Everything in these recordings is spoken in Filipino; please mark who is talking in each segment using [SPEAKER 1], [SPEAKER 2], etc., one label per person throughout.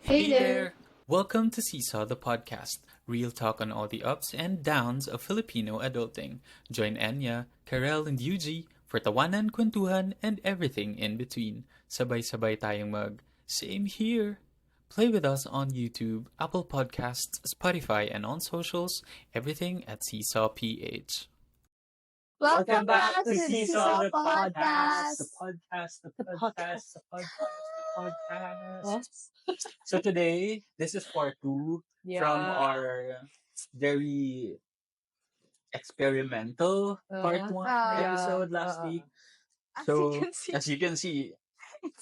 [SPEAKER 1] Hey there!
[SPEAKER 2] Welcome to Seesaw the Podcast, real talk on all the ups and downs of Filipino adulting. Join Enya, Karel, and Yuji for tawanan, kwentuhan, and everything in between. Sabay-sabay tayong same here. Play with us on YouTube, Apple Podcasts, Spotify, and on socials, everything at Seesaw PH.
[SPEAKER 1] Welcome back to
[SPEAKER 3] Seesaw
[SPEAKER 1] Seesaw Podcast.
[SPEAKER 3] The podcast. So today, this is part 2 from our very experimental part 1 episode last week. So, as you can see,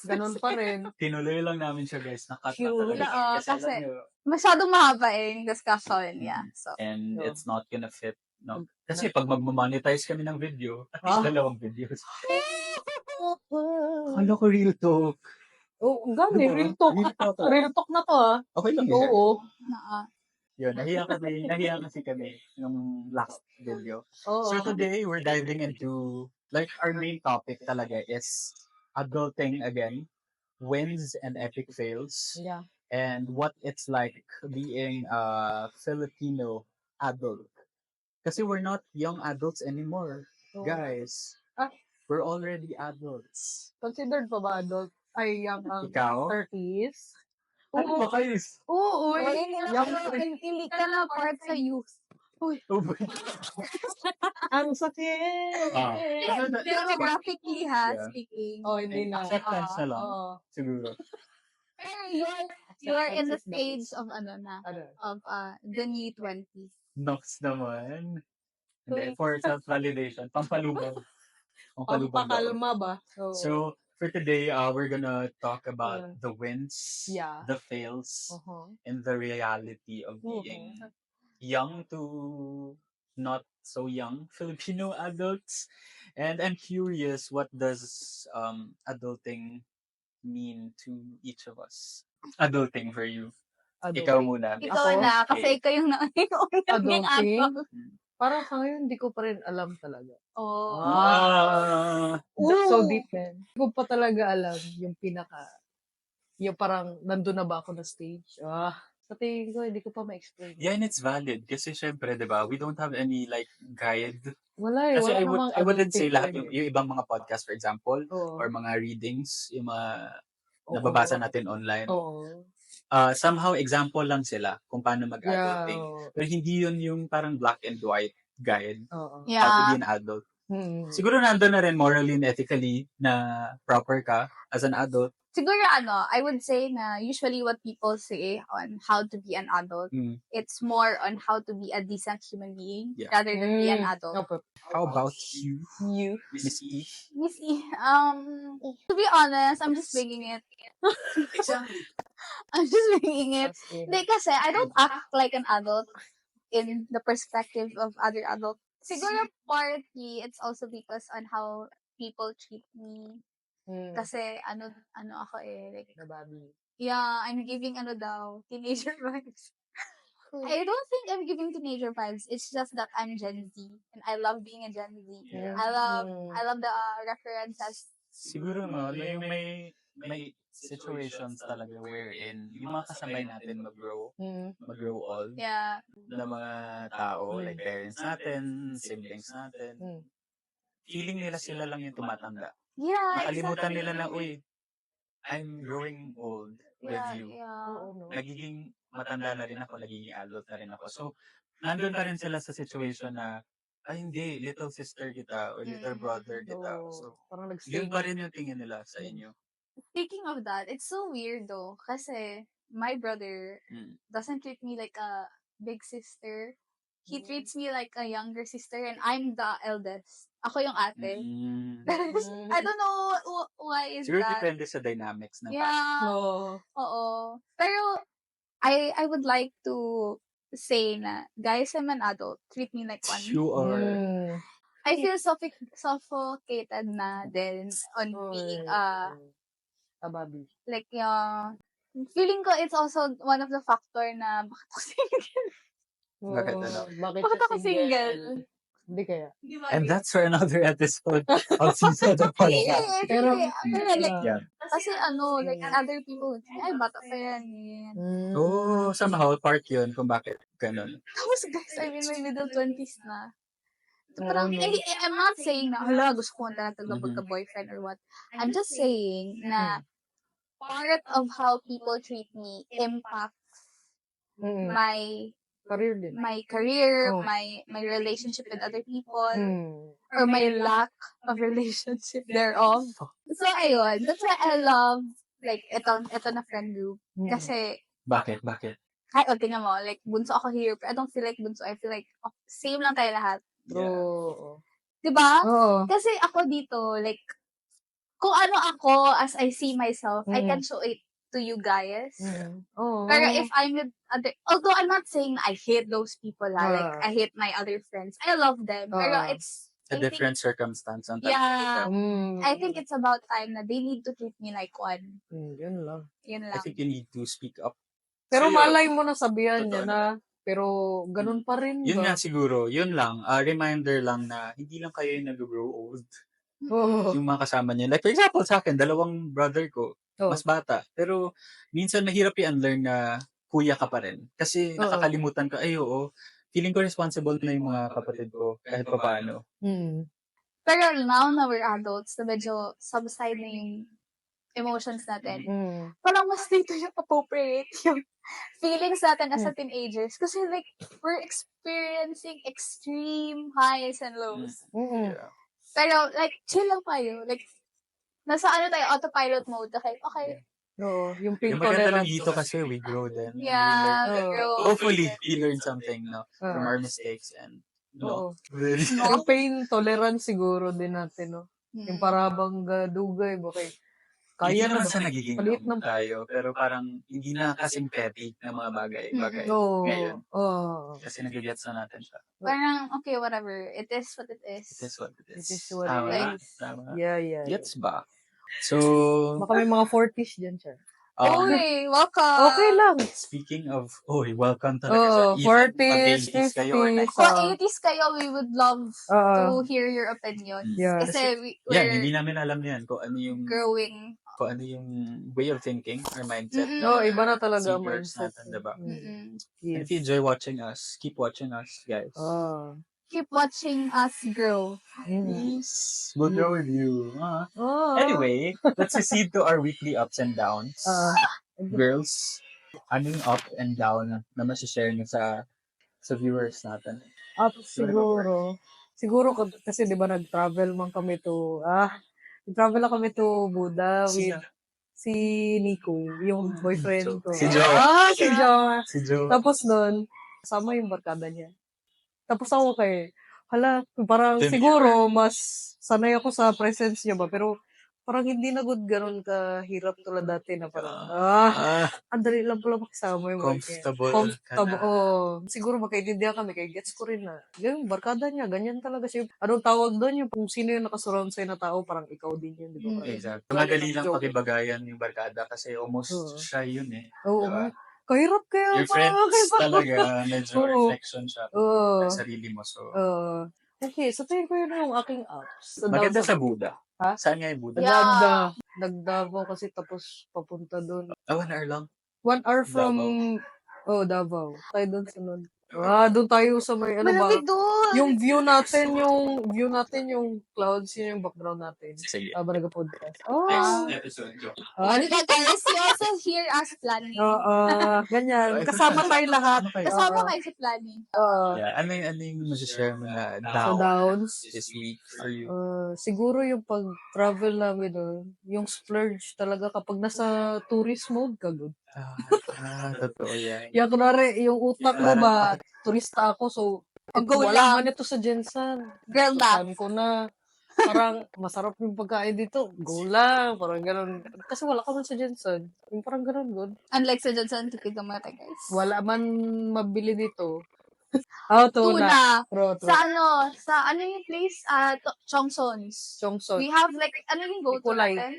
[SPEAKER 1] Ganun pa rin.
[SPEAKER 3] tinuloy lang namin siya guys. Nakat na
[SPEAKER 1] Cute.
[SPEAKER 3] talaga.
[SPEAKER 4] Oo,
[SPEAKER 3] Kasi alam
[SPEAKER 4] kasi
[SPEAKER 3] nyo,
[SPEAKER 4] masyadong mahaba yung discussion niya. So,
[SPEAKER 3] and
[SPEAKER 1] Oo.
[SPEAKER 3] it's not gonna fit. No. Kasi pag magmamonetize kami ng video, at least dalawang videos. Kala ko real talk.
[SPEAKER 1] Oo, gani.
[SPEAKER 3] Diba?
[SPEAKER 1] Real talk.
[SPEAKER 3] Real talk.
[SPEAKER 1] Real talk na to ah.
[SPEAKER 3] Okay lang yun.
[SPEAKER 1] Oo.
[SPEAKER 3] Yun, nahiya kasi kami ng last video.
[SPEAKER 1] Oo.
[SPEAKER 3] So today, we're diving into, like, our main topic talaga is adulting again, wins and epic fails,
[SPEAKER 1] Yeah.
[SPEAKER 3] and what it's like being a Filipino adult. Kasi we're not young adults anymore,
[SPEAKER 1] Oo.
[SPEAKER 3] guys.
[SPEAKER 1] Ah.
[SPEAKER 3] We're already adults.
[SPEAKER 1] Considered pa ba adult? Ay, young
[SPEAKER 3] Ikaw?
[SPEAKER 1] 30s?
[SPEAKER 3] Ano ba kayo?
[SPEAKER 4] oo,
[SPEAKER 1] Yung-
[SPEAKER 4] hindi ka na part sa youth.
[SPEAKER 3] Oh my
[SPEAKER 1] Ang sakit!
[SPEAKER 3] Ah.
[SPEAKER 4] Demographically
[SPEAKER 3] Yeah.
[SPEAKER 4] speaking.
[SPEAKER 1] Oh, hindi na.
[SPEAKER 3] Acceptance na lang.
[SPEAKER 1] Oo.
[SPEAKER 3] Siguro.
[SPEAKER 4] Pero you're in the stage of
[SPEAKER 1] Ano?
[SPEAKER 4] of the new 20s.
[SPEAKER 3] Nox naman. Hindi, for self-validation. Pampalubag. Pampalubag.
[SPEAKER 1] Pampakalma ba? Oo.
[SPEAKER 3] So, for today, we're gonna talk about the wins,
[SPEAKER 1] Yeah.
[SPEAKER 3] the fails,
[SPEAKER 1] Uh-huh.
[SPEAKER 3] and the reality of being young to not so young Filipino adults. And I'm curious, what does adulting mean to each of us? Adulting for you. Ikaw muna.
[SPEAKER 4] Ikaw
[SPEAKER 1] Ako?
[SPEAKER 4] na, kasi ikaw yung naging
[SPEAKER 1] Adulting?
[SPEAKER 4] adult.
[SPEAKER 1] Parang sa ngayon, hindi ko pa rin alam talaga.
[SPEAKER 4] Oh.
[SPEAKER 1] That's so deep, man. Hindi ko pa talaga alam yung yung parang nandun na ba ako na stage. Sa tingin ko, hindi ko pa ma-explain.
[SPEAKER 3] Yeah, and it's valid. Kasi syempre, di ba, we don't have any like guide.
[SPEAKER 1] Wala eh.
[SPEAKER 3] Kasi
[SPEAKER 1] Wala
[SPEAKER 3] I wouldn't say lahat
[SPEAKER 1] adulting
[SPEAKER 3] yung ibang mga podcast, for example,
[SPEAKER 1] Oo.
[SPEAKER 3] or mga readings, yung mga
[SPEAKER 1] Oo.
[SPEAKER 3] nababasa natin online.
[SPEAKER 1] Oo.
[SPEAKER 3] Somehow, example lang sila kung paano
[SPEAKER 1] Yeah.
[SPEAKER 3] mag-adulting. Pero hindi yun yung parang black and white guide
[SPEAKER 1] Oo.
[SPEAKER 3] how to be
[SPEAKER 4] Yeah.
[SPEAKER 3] an adult.
[SPEAKER 1] Hmm.
[SPEAKER 3] Siguro nandun na rin morally and ethically na proper ka as an adult.
[SPEAKER 4] Siguro I would say na usually what people say on how to be an adult, it's more on how to be a decent human being
[SPEAKER 3] Yeah.
[SPEAKER 4] rather than be an adult.
[SPEAKER 1] Okay.
[SPEAKER 3] How about you,
[SPEAKER 1] You.
[SPEAKER 3] Miss E?
[SPEAKER 4] Miss E, to be honest, I'm just winging it. I'm just winging it. Hindi kasi I don't act like an adult in the perspective of other adults. Siguro partly it's also because on how people treat me. Kasi ano ako like,
[SPEAKER 1] Nababi.
[SPEAKER 4] yeah, I'm giving teenager vibes. I don't think I'm giving teenager vibes. It's just that I'm Gen Z and I love being a Gen Z.
[SPEAKER 3] Yeah.
[SPEAKER 4] I love the references.
[SPEAKER 3] Siguro yung may situations talaga wherein yung mga kasabay natin mag-grow old
[SPEAKER 4] Yeah.
[SPEAKER 3] na mga tao, like parents natin, siblings natin. Feeling nila sila lang yung tumatanda.
[SPEAKER 4] Yeah.
[SPEAKER 3] Nakalimutan
[SPEAKER 4] exactly.
[SPEAKER 3] nila na, uy, I'm growing old with you.
[SPEAKER 4] Yeah.
[SPEAKER 1] Oo, no?
[SPEAKER 3] Nagiging matanda na rin ako, nagiging adult na rin ako. So, nandun pa rin sila sa situation na, ay hindi, little sister kita or little brother kita. So,
[SPEAKER 1] Parang
[SPEAKER 3] yun pa rin yung tingin nila sa inyo.
[SPEAKER 4] Speaking of that, it's so weird though. Kasi my brother doesn't treat me like a big sister. He treats me like a younger sister and I'm the eldest. Ako yung ate. I don't know why is
[SPEAKER 3] Siguro
[SPEAKER 4] that.
[SPEAKER 3] depende sa dynamics ng
[SPEAKER 4] Yeah. Oo. Pero I would like to say na, guys, I'm an adult. Treat me like one.
[SPEAKER 3] You are.
[SPEAKER 4] I feel suffocated na din on being
[SPEAKER 1] Ababi.
[SPEAKER 4] like feeling ko it's also one of the factor na bakit ako single.
[SPEAKER 3] Bakit ano?
[SPEAKER 1] Bakit
[SPEAKER 4] Bakit
[SPEAKER 1] siya
[SPEAKER 4] ako single?
[SPEAKER 1] Hindi kaya.
[SPEAKER 3] And that's for another episode of Sisa the Podcast.
[SPEAKER 4] Pero,
[SPEAKER 1] Pero,
[SPEAKER 4] like,
[SPEAKER 3] Yeah.
[SPEAKER 4] kasi like, other people, ay, bata pa yan. Yan.
[SPEAKER 3] Oh, somehow, part yun kung bakit ganun.
[SPEAKER 4] Tapos, guys, I'm in my middle 20s na. So,
[SPEAKER 1] Oo,
[SPEAKER 4] parang,
[SPEAKER 1] no.
[SPEAKER 4] I'm not saying na, hala, gusto ko na talaga
[SPEAKER 3] Mhm.
[SPEAKER 4] magka-boyfriend or what. I'm just saying na part of how people treat me impacts
[SPEAKER 1] Mm.
[SPEAKER 4] my
[SPEAKER 1] Career din.
[SPEAKER 4] career,
[SPEAKER 1] Oh.
[SPEAKER 4] my relationship with other people,
[SPEAKER 1] Mm.
[SPEAKER 4] or my lack of relationship thereof. So, ayun. That's why I love, like, ito na friend group.
[SPEAKER 1] Mm.
[SPEAKER 4] Kasi,
[SPEAKER 3] Bakit?
[SPEAKER 4] kahit, tingnan mo, like, bunso ako here, but I don't feel like bunso. I feel like, same lang tayo lahat.
[SPEAKER 1] True.
[SPEAKER 4] Diba?
[SPEAKER 1] Oo.
[SPEAKER 4] Kasi ako dito, like, kung ano ako as I see myself, I can show it to you guys.
[SPEAKER 1] Oo.
[SPEAKER 4] Pero if I'm with other, although I'm not saying I hate those people, like, I hate my other friends. I love them. Pero it's,
[SPEAKER 3] A
[SPEAKER 4] I think,
[SPEAKER 3] different circumstance. Ang
[SPEAKER 4] yeah,
[SPEAKER 1] Mm.
[SPEAKER 4] I think it's about time na they need to treat me like one.
[SPEAKER 1] Yun lang.
[SPEAKER 4] Yun
[SPEAKER 3] I
[SPEAKER 4] lang.
[SPEAKER 3] think you need to speak up.
[SPEAKER 1] Pero
[SPEAKER 3] Sa'yo,
[SPEAKER 1] malay mo na sabihan
[SPEAKER 3] totoo
[SPEAKER 1] niya na, pero ganun pa rin
[SPEAKER 3] Yun
[SPEAKER 1] ba?
[SPEAKER 3] nga siguro, yun lang. Reminder lang na hindi lang kayo yung nag-grow old.
[SPEAKER 1] Oo.
[SPEAKER 3] Yung mga kasama niya. Like, for example, sa akin, dalawang brother ko,
[SPEAKER 1] Oo.
[SPEAKER 3] mas bata. Pero, minsan mahirap i-unlearn na kuya ka pa rin. Kasi
[SPEAKER 1] Oo.
[SPEAKER 3] nakakalimutan ka, ay oo, feeling ko responsible na yung mga kapatid ko kahit pa paano.
[SPEAKER 1] Mm.
[SPEAKER 4] Pero now na we're adults, na medyo subside na yung emotions natin.
[SPEAKER 1] Mm.
[SPEAKER 4] Parang mas dito yung appropriate yung feelings natin as a teenagers. Kasi like, we're experiencing extreme highs and lows.
[SPEAKER 1] Mm.
[SPEAKER 3] Yeah.
[SPEAKER 4] Pero like, chill lang tayo. Like, nasa tayo, autopilot mode. Okay.
[SPEAKER 1] Oo. Yung pain
[SPEAKER 3] Yung maganda lang
[SPEAKER 1] tolerance.
[SPEAKER 3] dito kasi we grow then.
[SPEAKER 4] Yeah,
[SPEAKER 1] Oo.
[SPEAKER 4] girl.
[SPEAKER 3] Hopefully, we learn something from our mistakes and
[SPEAKER 1] Oo.
[SPEAKER 3] very
[SPEAKER 1] Yung pain tolerance siguro din natin, no? Yung parabang dugay, bakay.
[SPEAKER 3] hindi
[SPEAKER 1] Kaya
[SPEAKER 3] naman
[SPEAKER 1] na
[SPEAKER 3] sa nagiging
[SPEAKER 1] Palit
[SPEAKER 3] dumb
[SPEAKER 1] ng-
[SPEAKER 3] tayo, pero parang hindi na kasing petty na mga bagay
[SPEAKER 1] Oo.
[SPEAKER 3] ngayon.
[SPEAKER 1] Oo.
[SPEAKER 3] Kasi nagigets na natin siya.
[SPEAKER 4] Parang, okay, whatever. It is what it is.
[SPEAKER 3] It is what it is.
[SPEAKER 1] It is what
[SPEAKER 3] Tama
[SPEAKER 1] it
[SPEAKER 3] ba?
[SPEAKER 1] is.
[SPEAKER 3] Tama.
[SPEAKER 1] Yeah.
[SPEAKER 3] Gets ba? So,
[SPEAKER 1] Baka may mga 40s dyan siya.
[SPEAKER 4] Uy, welcome!
[SPEAKER 1] Okay lang.
[SPEAKER 3] speaking of, welcome talaga
[SPEAKER 1] Oo,
[SPEAKER 3] siya.
[SPEAKER 1] 40s,
[SPEAKER 3] Even pag 80s kayo or
[SPEAKER 1] 50s.
[SPEAKER 4] Kung 80s kayo, we would love
[SPEAKER 1] Oo.
[SPEAKER 4] to hear your opinions.
[SPEAKER 1] Yeah.
[SPEAKER 4] Kasi
[SPEAKER 3] Yan,
[SPEAKER 4] we're
[SPEAKER 3] hindi namin alam yan kung ano yung
[SPEAKER 4] growing.
[SPEAKER 3] way of thinking or mindset.
[SPEAKER 1] No, iba na talaga ang
[SPEAKER 3] Seekers
[SPEAKER 1] mindset.
[SPEAKER 3] natin, diba?
[SPEAKER 4] Mm-mm.
[SPEAKER 3] And if
[SPEAKER 1] Yes.
[SPEAKER 3] you enjoy watching us, keep watching us, guys.
[SPEAKER 4] Keep watching us grow.
[SPEAKER 3] Yes. We'll go with you.
[SPEAKER 1] Oh.
[SPEAKER 3] Anyway, let's proceed to our weekly ups and downs. Girls, ano yung up and down na masishare nyo sa viewers natin?
[SPEAKER 1] Up siguro. Siguro kasi 'di ba nag-travel man kami to nag-travel na kami to Buda with
[SPEAKER 3] Sino?
[SPEAKER 1] si Nico, yung boyfriend ko.
[SPEAKER 3] Si Joe.
[SPEAKER 1] Si Joe.
[SPEAKER 3] Si Joe.
[SPEAKER 1] Tapos nun, kasama yung barkada niya. Tapos ako parang siguro mas sanay ako sa presence niya ba, pero parang hindi na good ganun kahirap tulad dati na parang, ang dali lang pala makisama yung boyfriend.
[SPEAKER 3] Comfortable ka na.
[SPEAKER 1] Siguro magkaintindihan kami, kay gets ko rin na, yung barkada niya, ganyan talaga siya. Anong tawag doon? Yung kung sino yung nakasurround sa'yo na tao, parang ikaw din yun, di ba? Parang,
[SPEAKER 3] Exactly. Madali lang pakibagayan yung barkada kasi almost shy yun eh.
[SPEAKER 1] Oo.
[SPEAKER 3] Diba?
[SPEAKER 1] Kahirap kaya
[SPEAKER 3] Your friends talaga, medyo reflection siya ng sarili mo. So,
[SPEAKER 1] okay, so tingin ko yun yung aking ups. So,
[SPEAKER 3] maganda sa Buda.
[SPEAKER 1] Ha?
[SPEAKER 3] Saan nga yung Buda?
[SPEAKER 4] Yeah.
[SPEAKER 1] Nag-Davao kasi tapos papunta doon.
[SPEAKER 3] 1 hour lang.
[SPEAKER 1] 1 hour from Davao. Tayo doon sa nun. Doon tayo sa may ano ba?
[SPEAKER 4] Malamig doon!
[SPEAKER 1] Yung view natin yung clouds, yun yung background natin.
[SPEAKER 3] Sige.
[SPEAKER 1] Baraga podcast.
[SPEAKER 3] Next episode, joke.
[SPEAKER 4] Guys, you also hear us planning.
[SPEAKER 1] Ganyan. Kasama tayo lahat.
[SPEAKER 4] Kasama kayo sa planning.
[SPEAKER 3] Yeah. Ano yung masishare mo na
[SPEAKER 1] So,
[SPEAKER 3] down
[SPEAKER 1] downs.
[SPEAKER 3] this week for you?
[SPEAKER 1] Siguro yung pag-travel namin yung splurge talaga kapag nasa tourist mode ka, good.
[SPEAKER 3] Totoo yan.
[SPEAKER 1] Yung kunwari, yung utak mo ba, turista ako, so,
[SPEAKER 4] Go
[SPEAKER 1] wala
[SPEAKER 4] lang.
[SPEAKER 1] man ito sa Jensen.
[SPEAKER 4] Girl math.
[SPEAKER 1] Saan ko na, parang masarap yung pagkain dito, go lang, parang ganun. Kasi wala ka man sa Jensen. Yung parang ganun, good.
[SPEAKER 4] Unlike sa Johnson, tipid naman tayo, guys.
[SPEAKER 1] Wala man mabili dito.
[SPEAKER 4] Tuna.
[SPEAKER 1] True.
[SPEAKER 4] Sa ano yung place? Chongsons.
[SPEAKER 1] Chongson.
[SPEAKER 4] We have like, ano yung go-to
[SPEAKER 1] Nicolay.
[SPEAKER 4] natin?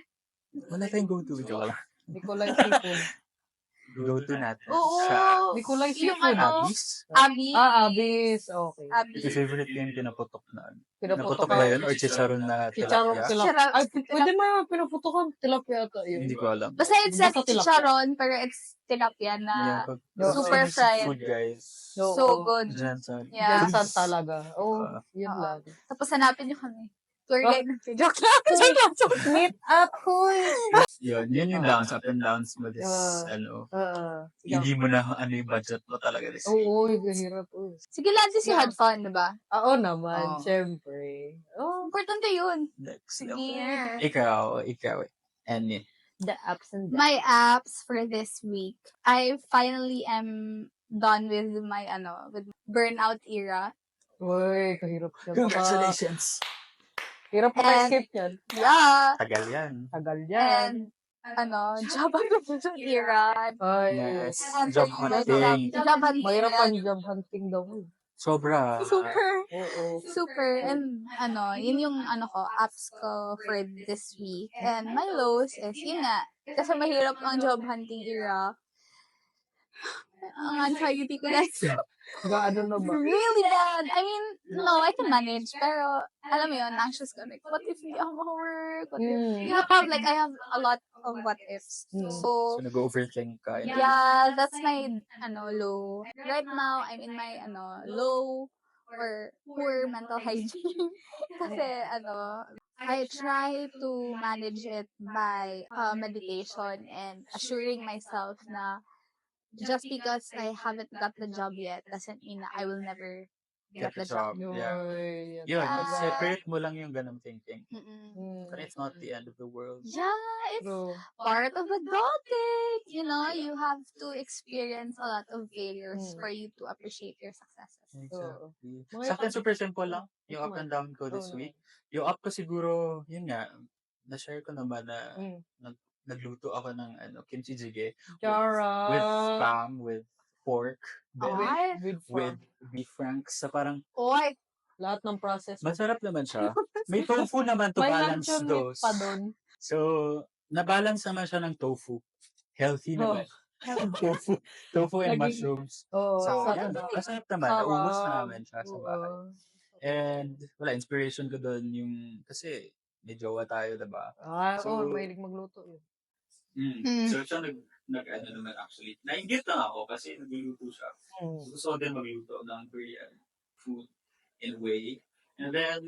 [SPEAKER 3] Wala tayong go-to. Joke lang.
[SPEAKER 1] Nicolay Seafood.
[SPEAKER 3] go-to natin
[SPEAKER 4] Oo.
[SPEAKER 3] sa
[SPEAKER 1] Nicolay
[SPEAKER 4] Yung
[SPEAKER 1] Seafood.
[SPEAKER 4] ano,
[SPEAKER 3] Abis.
[SPEAKER 4] Abi.
[SPEAKER 1] Abis. Okay.
[SPEAKER 4] Abi.
[SPEAKER 3] Yung favorite ko yung pinaputok na.
[SPEAKER 1] Pinaputok
[SPEAKER 3] Naputok ba yun? Or chicharon na
[SPEAKER 1] Chicharon
[SPEAKER 3] tilapia?
[SPEAKER 1] tilapia. Ay, pwede ma pinaputokan tilapia ata yun.
[SPEAKER 3] Hindi ko alam.
[SPEAKER 4] Basta it's like
[SPEAKER 1] Basta tilapia.
[SPEAKER 4] chicharon, pero it's tilapia
[SPEAKER 3] Yeah,
[SPEAKER 4] na
[SPEAKER 3] pag
[SPEAKER 4] super
[SPEAKER 3] Chinese
[SPEAKER 4] fried.
[SPEAKER 3] food, guys.
[SPEAKER 1] Oo.
[SPEAKER 4] So good.
[SPEAKER 3] Dyan sa...
[SPEAKER 4] Yeah.
[SPEAKER 1] Gansan talaga. Oh, yun
[SPEAKER 4] Oo.
[SPEAKER 1] lang.
[SPEAKER 4] Tapos hanapin niyo kami. Tour
[SPEAKER 1] Oh.
[SPEAKER 4] guide natin. Joke lang.
[SPEAKER 1] Meet up, hoy!
[SPEAKER 3] Yun yung downs, up and downs mo this, hindi mo na ano yung budget mo talaga this.
[SPEAKER 1] Oo, yung hirap.
[SPEAKER 4] Sige, Lantis, you had fun, diba?
[SPEAKER 1] Oo naman,
[SPEAKER 4] Oo.
[SPEAKER 1] syempre. Oh,
[SPEAKER 4] Importante yun.
[SPEAKER 3] Next
[SPEAKER 4] Sige.
[SPEAKER 3] level. Ikaw, Annie.
[SPEAKER 1] the ups and downs.
[SPEAKER 4] My apps for this week, I finally am done with my with burnout era.
[SPEAKER 1] Uy, kahirap siya.
[SPEAKER 3] Congratulations!
[SPEAKER 1] Hirap
[SPEAKER 4] And-
[SPEAKER 1] maka-escape yan.
[SPEAKER 4] Yeah.
[SPEAKER 3] Tagal yan.
[SPEAKER 1] Tagal yan.
[SPEAKER 4] And job application era.
[SPEAKER 1] Ay,
[SPEAKER 3] Yes.
[SPEAKER 4] And
[SPEAKER 3] Job
[SPEAKER 4] for
[SPEAKER 3] hunting.
[SPEAKER 4] Job hunting.
[SPEAKER 1] mahirap ang job hunting daw.
[SPEAKER 3] Sobra.
[SPEAKER 4] Super.
[SPEAKER 1] Oo.
[SPEAKER 4] Super. And yun yung ko, apps ko for this week. And my lows is, yun nga, kasi mahirap ang job hunting era. Ang anxiety ko guys.
[SPEAKER 1] Gaano na ba?
[SPEAKER 4] Really bad. I mean, no, I can manage. Pero, alam mo yun, anxious ko. Like, what if hindi ako maka-work? What if,
[SPEAKER 1] Mm.
[SPEAKER 4] I have a lot of what ifs.
[SPEAKER 1] Mm.
[SPEAKER 3] So,
[SPEAKER 4] So,
[SPEAKER 3] nag-overthink ka.
[SPEAKER 4] yeah, that's my, low. Right now, I'm in my, low or poor mental hygiene. Kasi, I try to manage it by meditation and assuring myself na just because I haven't got the job yet doesn't mean that I will never get the job.
[SPEAKER 3] Yeah.
[SPEAKER 1] Uy,
[SPEAKER 3] Yun,
[SPEAKER 4] Yeah.
[SPEAKER 3] separate mo lang yung ganong thinking.
[SPEAKER 4] Mm-mm.
[SPEAKER 3] But it's not the end of the world.
[SPEAKER 4] Yeah, it's
[SPEAKER 1] True.
[SPEAKER 4] part of adulting. You have to experience a lot of failures
[SPEAKER 1] Mm.
[SPEAKER 4] for you to appreciate your successes.
[SPEAKER 3] Exactly.
[SPEAKER 1] Mga
[SPEAKER 3] Sa akin, super simple lang. Yung up
[SPEAKER 1] Oo.
[SPEAKER 3] and down ko this
[SPEAKER 1] Oo.
[SPEAKER 3] week. Yung up ko siguro, yun nga, na-share ko naman na
[SPEAKER 1] Mm.
[SPEAKER 3] nagluto ako ng kimchi jjigae
[SPEAKER 1] Chara.
[SPEAKER 3] with spam, with pork,
[SPEAKER 4] Ay.
[SPEAKER 1] With
[SPEAKER 3] with beef franks. So parang,
[SPEAKER 4] Oy,
[SPEAKER 1] lahat ng process.
[SPEAKER 3] masarap naman siya. May tofu naman to
[SPEAKER 1] May
[SPEAKER 3] balance
[SPEAKER 1] luncheon meat
[SPEAKER 3] those.
[SPEAKER 1] pa doon.
[SPEAKER 3] So, na-balance naman siya ng tofu. Healthy naman. Tofu and
[SPEAKER 1] Naging-
[SPEAKER 3] mushrooms.
[SPEAKER 1] Oo.
[SPEAKER 3] So,
[SPEAKER 1] sarap.
[SPEAKER 3] yan. Masarap naman.
[SPEAKER 1] Sarap.
[SPEAKER 3] Naubos na namin siya sa
[SPEAKER 1] Oo.
[SPEAKER 3] bahay. And, wala, inspiration ko doon yung, kasi, may jowa tayo, diba?
[SPEAKER 1] Oo,
[SPEAKER 3] So-
[SPEAKER 1] mahilig magluto yun.
[SPEAKER 4] Mm.
[SPEAKER 3] So, siya nag-ano naman actually. Nainggit lang ako kasi nagluluto siya.
[SPEAKER 1] Mm.
[SPEAKER 3] Gusto ko din magluto ng Korean food in a way. And then,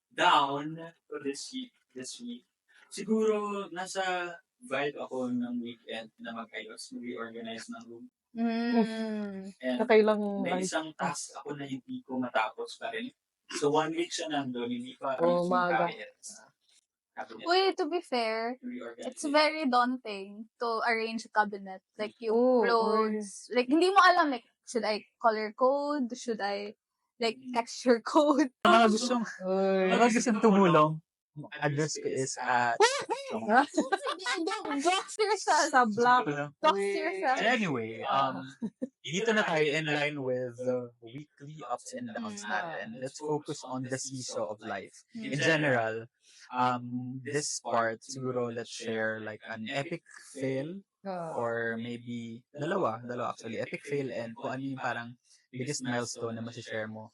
[SPEAKER 3] down to this week, siguro nasa vibe ako ng weekend na mag-ayos, mag-reorganize ng room.
[SPEAKER 4] Mm.
[SPEAKER 3] And
[SPEAKER 1] Kakailang
[SPEAKER 3] may isang task ako na hindi ko matapos pa rin. So, 1 week siya nandun, hindi pa
[SPEAKER 1] Oh,
[SPEAKER 3] yung
[SPEAKER 1] maaga.
[SPEAKER 3] cabinet.
[SPEAKER 4] Wait, to be fair,
[SPEAKER 3] Reorganize
[SPEAKER 4] it's
[SPEAKER 3] it.
[SPEAKER 4] very daunting to arrange a cabinet. Like, yung
[SPEAKER 1] Oo,
[SPEAKER 4] clothes. Like, hindi mo alam, like, should I color code? Should I, like, texture code?
[SPEAKER 3] Mga
[SPEAKER 1] Uy.
[SPEAKER 3] gustong tumulong, address ko is
[SPEAKER 4] Dox yourself.
[SPEAKER 1] Sa black.
[SPEAKER 4] Dox
[SPEAKER 1] Uy.
[SPEAKER 4] yourself.
[SPEAKER 3] Anyway, dito na tayo in line with the weekly ups and downs natin. Let's focus on the seesaw of life. In general, this part, siguro let's share like an epic fail or maybe dalawa actually, epic fail and kung ano yung parang biggest milestone na masishare mo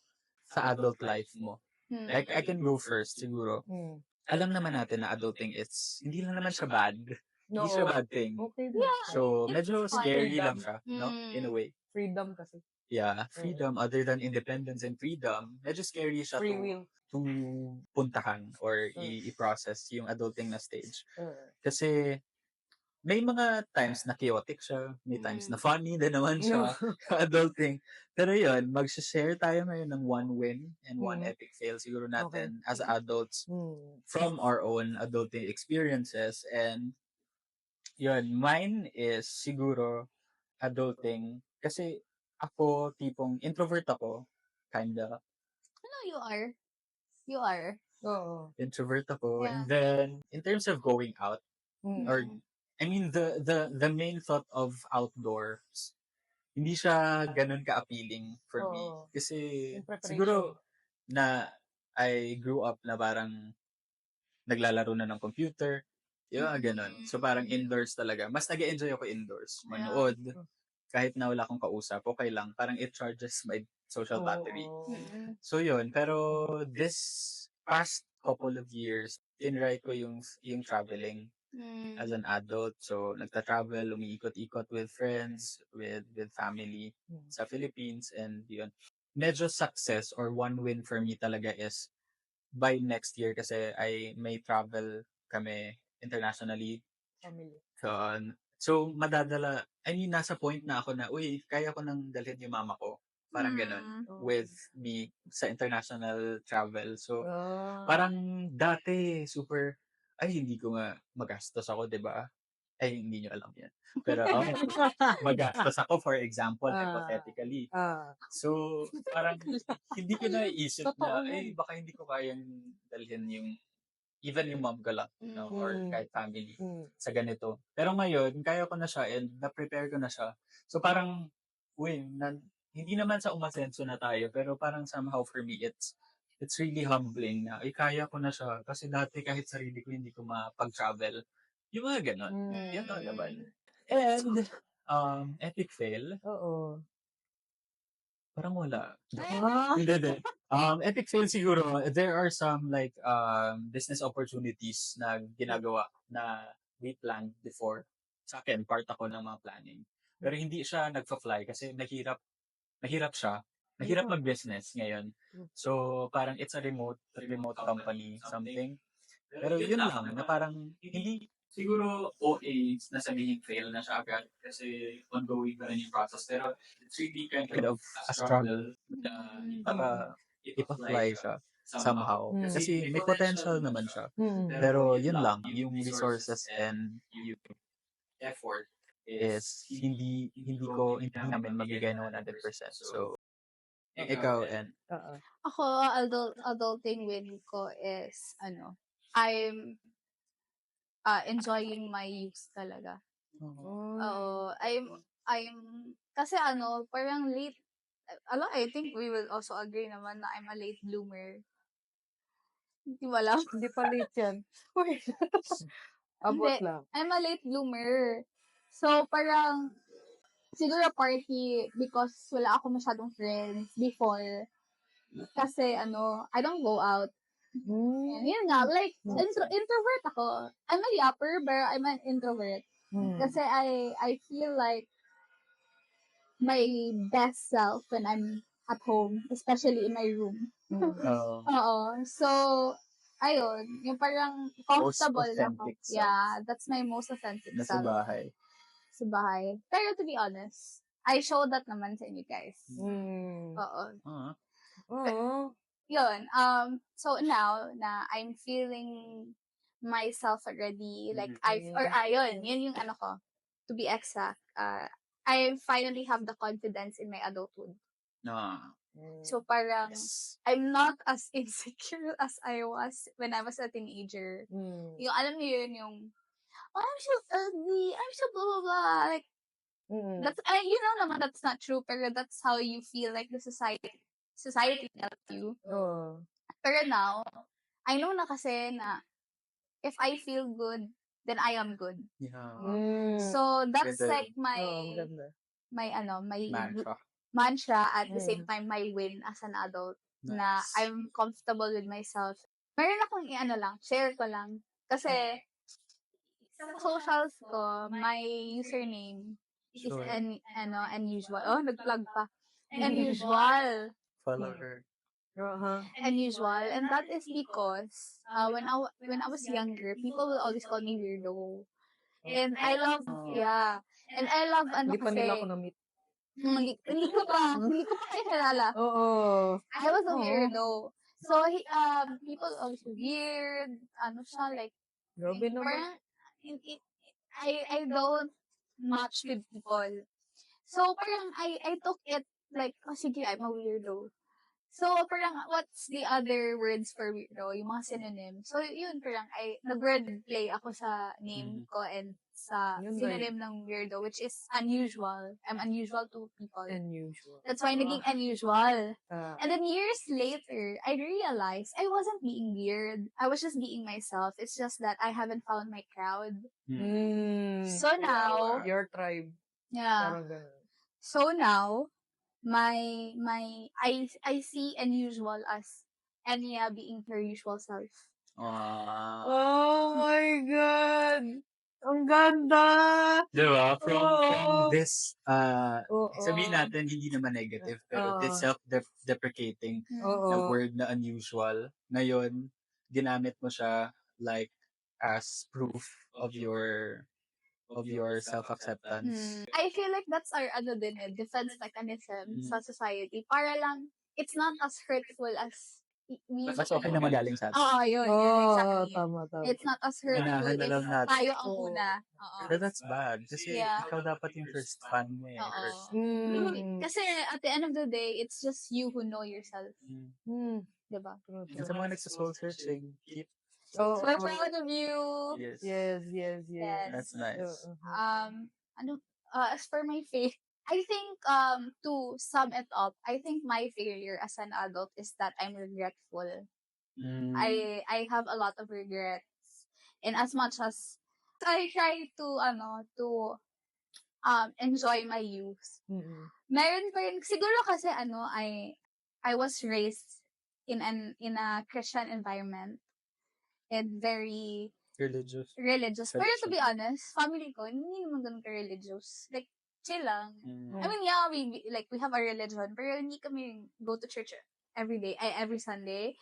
[SPEAKER 3] sa adult life mo.
[SPEAKER 4] Hmm.
[SPEAKER 3] Like, I can go first, siguro.
[SPEAKER 1] Mm.
[SPEAKER 3] Alam naman natin na adulting, hindi lang naman siya bad.
[SPEAKER 1] No.
[SPEAKER 3] Hindi siya bad thing.
[SPEAKER 1] Okay.
[SPEAKER 3] So, medyo
[SPEAKER 4] It's
[SPEAKER 3] scary
[SPEAKER 1] freedom.
[SPEAKER 3] lang siya, no?
[SPEAKER 4] Mm.
[SPEAKER 3] In a way.
[SPEAKER 1] Freedom kasi.
[SPEAKER 3] Yeah, freedom, other than independence and freedom, medyo scary siya
[SPEAKER 1] Free will.
[SPEAKER 3] to puntahan or i-process yung adulting na stage. Kasi, may mga times na chaotic siya, may times na funny din naman siya, adulting. Pero yun, mag-share tayo ngayon ng one win and one epic fail siguro natin as adults from our own adulting experiences. And yun, mine is siguro adulting kasi ako tipong introvert ako, kinda.
[SPEAKER 4] No, you are. You are.
[SPEAKER 1] Oo.
[SPEAKER 3] Introvert ako.
[SPEAKER 4] Yeah.
[SPEAKER 3] And then, in terms of going out,
[SPEAKER 1] Mm.
[SPEAKER 3] or I mean the main thought of outdoors, hindi siya ganun ka-appealing for me.
[SPEAKER 1] Oo.
[SPEAKER 3] Kasi
[SPEAKER 1] Yung preparation.
[SPEAKER 3] siguro na I grew up na parang naglalaro na ng computer, Yung mga ganun. So parang indoors talaga. Mas nag-enjoy ako indoors. Manood. Kahit na wala akong kausap, okay lang. Parang it charges my social battery.
[SPEAKER 1] Oo.
[SPEAKER 3] So yun. Pero this past couple of years, tinry ko yung traveling as an adult. So nagta-travel, umiikot-ikot with friends, with family sa Philippines, and yun. Medyo success or one win for me talaga is by next year kasi ay may travel kami internationally.
[SPEAKER 1] Family.
[SPEAKER 3] So madadala, I mean, nasa point na ako na, uy, kaya ko nang dalhin yung mama ko. Parang ganun. With me sa international travel. So, parang dati, super, ay, hindi ko nga magastos ako, di ba? Ay, hindi nyo alam yan. Pero, magastos ako, for example, hypothetically. So, parang, hindi ko naisip na,
[SPEAKER 1] Totoo yan.
[SPEAKER 3] baka hindi ko kayang dalhin even yung mom ko lang, no? Or kahit family sa ganito. Pero ngayon, kaya ko na siya and na-prepare ko na siya. So, parang, hindi naman sa umasenso na tayo, pero parang somehow for me, it's really humbling na, kaya ko na siya. Kasi dati kahit sarili ko, hindi ko mapag-travel. Yung mga ganon. Yan lang naman. And, epic fail,
[SPEAKER 1] Oo.
[SPEAKER 3] parang wala.
[SPEAKER 1] Ah.
[SPEAKER 3] Hindi. Epic fail siguro, there are some like business opportunities na ginagawa na we planned before. Sa akin, part ako ng mga planning. Pero hindi siya nagfa-fly kasi mahirap siya. Mahirap mag-business ngayon. So, parang it's a remote company, something. Pero yun lang, na parang hindi siguro OA na sabihin fail na siya agad kasi ongoing pa rin yung process. Pero it's really kind of a struggle na ipa-fly siya somehow. Kasi may potential naman siya. Pero yun lang, yung resources and yung effort is hindi namin mabigay na 100%. So, ikaw and
[SPEAKER 1] Oo.
[SPEAKER 4] Ako, adulting win ko is, I'm enjoying my youth talaga. Oo, I'm, kasi parang late, I think we will also agree naman na I'm a late bloomer. Hindi mo alam?
[SPEAKER 1] Hindi pa late yan. Uy. Abot
[SPEAKER 4] Hindi.
[SPEAKER 1] lang.
[SPEAKER 4] I'm a late bloomer. So, parang, siguro party because wala ako masyadong friends before. Kasi, I don't go out. And yun nga, like, introvert ako. I'm a yapper, but I'm an introvert. Kasi I feel like my best self when I'm at home, especially in my room. Oo. So, ayun, yung parang comfortable lang ako.
[SPEAKER 3] authentic self.
[SPEAKER 4] Yeah, that's my most authentic
[SPEAKER 3] Nasa
[SPEAKER 4] self.
[SPEAKER 3] bahay.
[SPEAKER 4] Sa bahay. Pero to be honest, I show that naman sa inyo guys. Oo.
[SPEAKER 1] Oo.
[SPEAKER 4] Yun, so now na I'm feeling myself already, like yun yung ko, to be exact, I finally have the confidence in my adulthood. So parang, I'm not as insecure as I was when I was a teenager. Yung alam niyo yun, yung, I'm so ugly, I'm so blah, blah, blah. Like, that's, naman that's not true, pero that's how you feel like the society tells you. Pero now, I know na kasi na if I feel good, then I am good. So that's
[SPEAKER 3] Ganda.
[SPEAKER 4] like my
[SPEAKER 3] Mantra.
[SPEAKER 4] mantra at the same time my win as an adult na I'm comfortable with myself. Meron akong share ko lang. Kasi sa socials ko, my username is unusual. Oh, nag-plug pa. Unusual.
[SPEAKER 3] Follow her.
[SPEAKER 4] Unusual, and that is because when I was younger, people will always call me weirdo. And I love and I love
[SPEAKER 1] Hindi pa
[SPEAKER 4] kasi
[SPEAKER 1] nila ako na-meet.
[SPEAKER 4] hindi ko pa kayo kilala.
[SPEAKER 1] Oo.
[SPEAKER 4] I was a weirdo. So people always weird, siya like
[SPEAKER 1] Grabe naman.
[SPEAKER 4] parang I don't match with people. So parang I took it like, oh sige, I'm a weirdo. So, parang, what's the other words for weirdo? Yung mga synonym. So, yun, parang, nag-word play ako sa name ko and sa
[SPEAKER 1] Yun
[SPEAKER 4] synonym ng weirdo, which is unusual. I'm unusual to people.
[SPEAKER 1] Unusual.
[SPEAKER 4] That's why naging unusual.
[SPEAKER 1] Ah.
[SPEAKER 4] And then years later, I realized I wasn't being weird. I was just being myself. It's just that I haven't found my crowd. So now,
[SPEAKER 1] Your tribe.
[SPEAKER 4] yeah.
[SPEAKER 1] Parang ganun.
[SPEAKER 4] So now, I see unusual as Enya being her usual self.
[SPEAKER 1] Oh my God! Ang ganda!
[SPEAKER 3] Diba? From
[SPEAKER 1] Oo.
[SPEAKER 3] this,
[SPEAKER 1] Oo.
[SPEAKER 3] sabihin natin, hindi naman negative, pero this self-deprecating na
[SPEAKER 1] Oo.
[SPEAKER 3] word na unusual, ngayon, ginamit mo siya like as proof of your self-acceptance.
[SPEAKER 4] I feel like that's our defense mechanism sa society. Para lang, it's not as hurtful as we...
[SPEAKER 3] Mas okay na magaling sa atin.
[SPEAKER 4] Oo, yun. Exactly.
[SPEAKER 1] Tama.
[SPEAKER 4] It's not as hurtful
[SPEAKER 3] Ganahan na
[SPEAKER 4] if
[SPEAKER 3] lang natin.
[SPEAKER 4] tayo ang una. Oo.
[SPEAKER 3] Pero that's bad. Kasi
[SPEAKER 4] Yeah.
[SPEAKER 3] ikaw dapat yung first fan mo eh.
[SPEAKER 4] Oo.
[SPEAKER 3] First.
[SPEAKER 4] Kasi at the end of the day, it's just you who know yourself. Diba?
[SPEAKER 3] And sa mga nagsa-soul searching, keep.
[SPEAKER 1] Oh,
[SPEAKER 4] So, I'm proud of you.
[SPEAKER 3] Yes.
[SPEAKER 1] Yes.
[SPEAKER 3] That's nice.
[SPEAKER 4] As for my faith, I think, to sum it up, I think my failure as an adult is that I'm regretful. I have a lot of regrets. And as much as I try to enjoy my youth, meron pa rin, siguro kasi I was raised in a Christian environment and very
[SPEAKER 3] Religious.
[SPEAKER 4] Pero to be honest, family ko, hindi naman ganun ka-religious. Like, chill lang. I mean, yeah, we have our religion, pero hindi kami go to church every Sunday.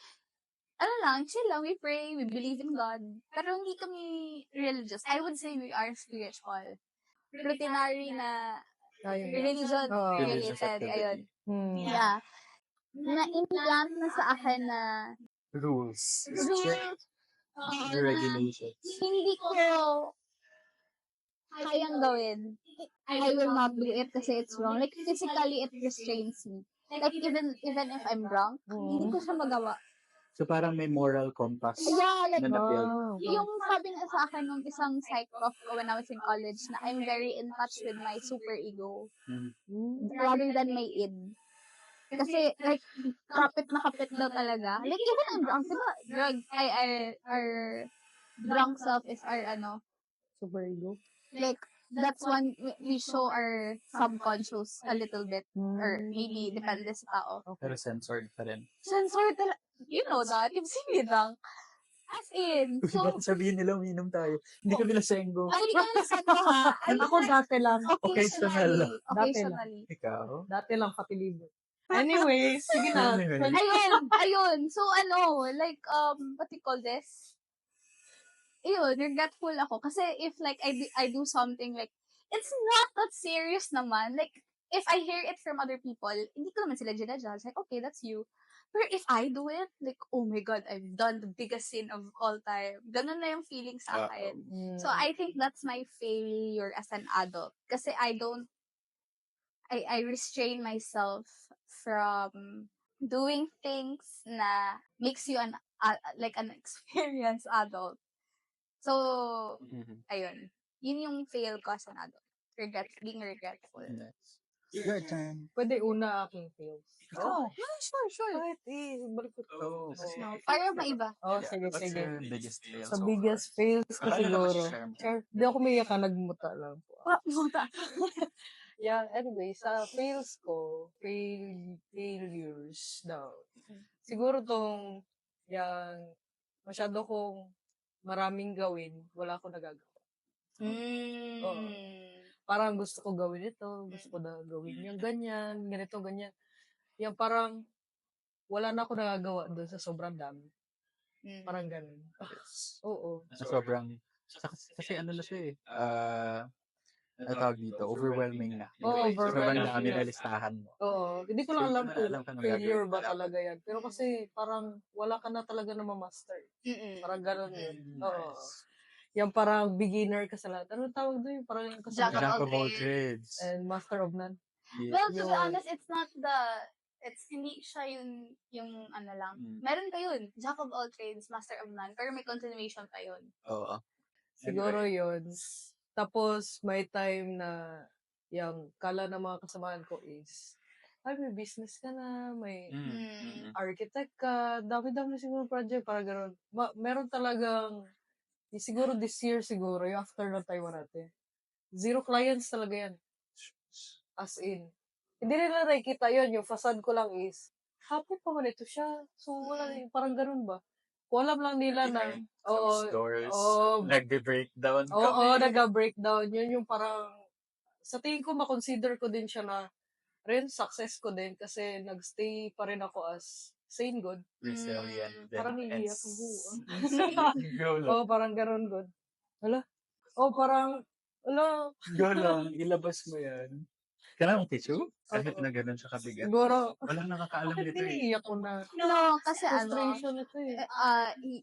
[SPEAKER 4] Ano lang, chill lang, we pray, we believe in God. Pero hindi kami religious. I would say we are spiritual. Routinary na religion
[SPEAKER 3] Religious
[SPEAKER 4] related. Ayun.
[SPEAKER 3] activity.
[SPEAKER 4] Yeah. Na-implant na sa akin na
[SPEAKER 3] Rules.
[SPEAKER 4] rules,
[SPEAKER 3] Regulations.
[SPEAKER 4] hindi ko kayang gawin. I will not do it kasi it's wrong. Like, physically, it restrains me. Like, even if I'm drunk, hindi ko siya magawa.
[SPEAKER 3] So, parang may moral compass
[SPEAKER 4] Yeah, like,
[SPEAKER 3] na na-build.
[SPEAKER 4] yung sabi nga sa akin nung isang psych prof ko when I was in college na I'm very in touch with my super ego rather than my id. Kasi, like, kapit daw talaga. Like, even I'm drunk, diba, our drunk self is our,
[SPEAKER 1] super ego.
[SPEAKER 4] like, that's when we show our subconscious a little bit. Or maybe, depende sa tao.
[SPEAKER 3] Pero censored pa rin.
[SPEAKER 4] Censored talaga. You know that. You've seen me drunk. As in, so,
[SPEAKER 3] Sabihin nila, uminom tayo. Hindi kami lasenggo.
[SPEAKER 4] hindi ka nagsendo ha.
[SPEAKER 1] Ako dati lang.
[SPEAKER 3] Occasional.
[SPEAKER 4] Occasionally.
[SPEAKER 3] Ikaw?
[SPEAKER 1] Dati lang kapilibo. Anyway, sige na.
[SPEAKER 3] Anyway.
[SPEAKER 4] Ayun. So, like, what do you call this? Ayun, regretful ako. Kasi if, like, I do something, like, it's not that serious naman. Like, if I hear it from other people, hindi ko naman sila ginajudge. Like, okay, that's you. But if I do it, like, oh my God, I've done the biggest sin of all time. Ganun na yung feeling sa akin. So, I think that's my failure as an adult. Kasi I restrain myself from doing things na makes you an experienced adult. So, ayun. Yun yung fail ko as an adult. Being regretful.
[SPEAKER 3] Your turn.
[SPEAKER 1] Pwede una aking fails.
[SPEAKER 3] Oh.
[SPEAKER 4] Sure.
[SPEAKER 1] Kahit balik ko.
[SPEAKER 3] Oh.
[SPEAKER 4] Para maiba.
[SPEAKER 1] Oh, sige.
[SPEAKER 3] What's your biggest fail
[SPEAKER 1] Sa
[SPEAKER 3] so
[SPEAKER 1] biggest fails ko
[SPEAKER 3] Akala ko
[SPEAKER 1] siguro.
[SPEAKER 3] share mo.
[SPEAKER 1] Sure. Di ako may nagmuta lang po.
[SPEAKER 4] Puta.
[SPEAKER 1] Yeah, anyway, sa fails ko, failures daw. Siguro tong, masyado kong maraming gawin, wala akong nagagawa. Oo. Parang gusto ko gawin ito, gusto ko na gawin yung ganyan, ganito, ganyan. Yung parang, wala na ako nagagawa doon sa sobrang dami. Parang ganun. Oo.
[SPEAKER 3] Sobrang, kasi ano na siya tawag dito, overwhelming na.
[SPEAKER 1] Oo,
[SPEAKER 3] Sobrang
[SPEAKER 1] overwhelming
[SPEAKER 3] dami
[SPEAKER 1] na.
[SPEAKER 3] na listahan mo.
[SPEAKER 1] Oo. Hindi ko lang
[SPEAKER 3] So,
[SPEAKER 1] alam
[SPEAKER 3] hindi mo
[SPEAKER 1] kung
[SPEAKER 3] na alam kung
[SPEAKER 1] failure
[SPEAKER 3] gagawin.
[SPEAKER 1] ba talaga yan. Pero kasi parang wala ka na talaga na ma-master. Parang gano'n yun. Oo. Yung parang beginner ka sa lahat. Ano tawag doon? Parang yung
[SPEAKER 4] Jack of
[SPEAKER 3] Jack
[SPEAKER 4] all
[SPEAKER 3] of all
[SPEAKER 4] trades.
[SPEAKER 3] trades.
[SPEAKER 1] and master of none.
[SPEAKER 4] Well, to be
[SPEAKER 1] Yun.
[SPEAKER 4] honest, it's hindi siya yung ano lang. Meron ka yun. Jack of all trades, master of none. Pero may continuation pa yun.
[SPEAKER 3] Oo.
[SPEAKER 1] Siguro yun. Tapos, may time na yung kala ng mga kasamahan ko is, ay, may business ka na, may architect ka, dami-dami siguro project, para gano'n. Meron talagang, siguro this year siguro, yung after ng Taiwan natin. 0 clients talaga yan. As in. Hindi nila nakikita yun. Yung facade ko lang is, happy pa man ito siya. So, wala, parang ganun ba? Kung alam lang nila na,
[SPEAKER 3] Some stores, nagbe-breakdown
[SPEAKER 1] oo,
[SPEAKER 3] kami.
[SPEAKER 1] nag-breakdown. Yun yung parang, sa tingin ko, makonsider ko din siya na, rin, success ko din kasi nagstay pa rin ako as sane good.
[SPEAKER 3] Resilient din.
[SPEAKER 1] Parang
[SPEAKER 3] And
[SPEAKER 1] iiyak ako.
[SPEAKER 3] go lang.
[SPEAKER 1] Oo, parang ganun good. Hala? Oo, parang, hala,
[SPEAKER 3] Go lang. Ilabas mo yan. Kailangan mong tissue? Kahit
[SPEAKER 1] Oo.
[SPEAKER 3] na ganun siya kabigat.
[SPEAKER 1] siguro,
[SPEAKER 3] Walang nakakaalam
[SPEAKER 1] bakit
[SPEAKER 3] nito eh.
[SPEAKER 1] iniiyak ko na?
[SPEAKER 4] No, kasi
[SPEAKER 1] Frustration ito eh.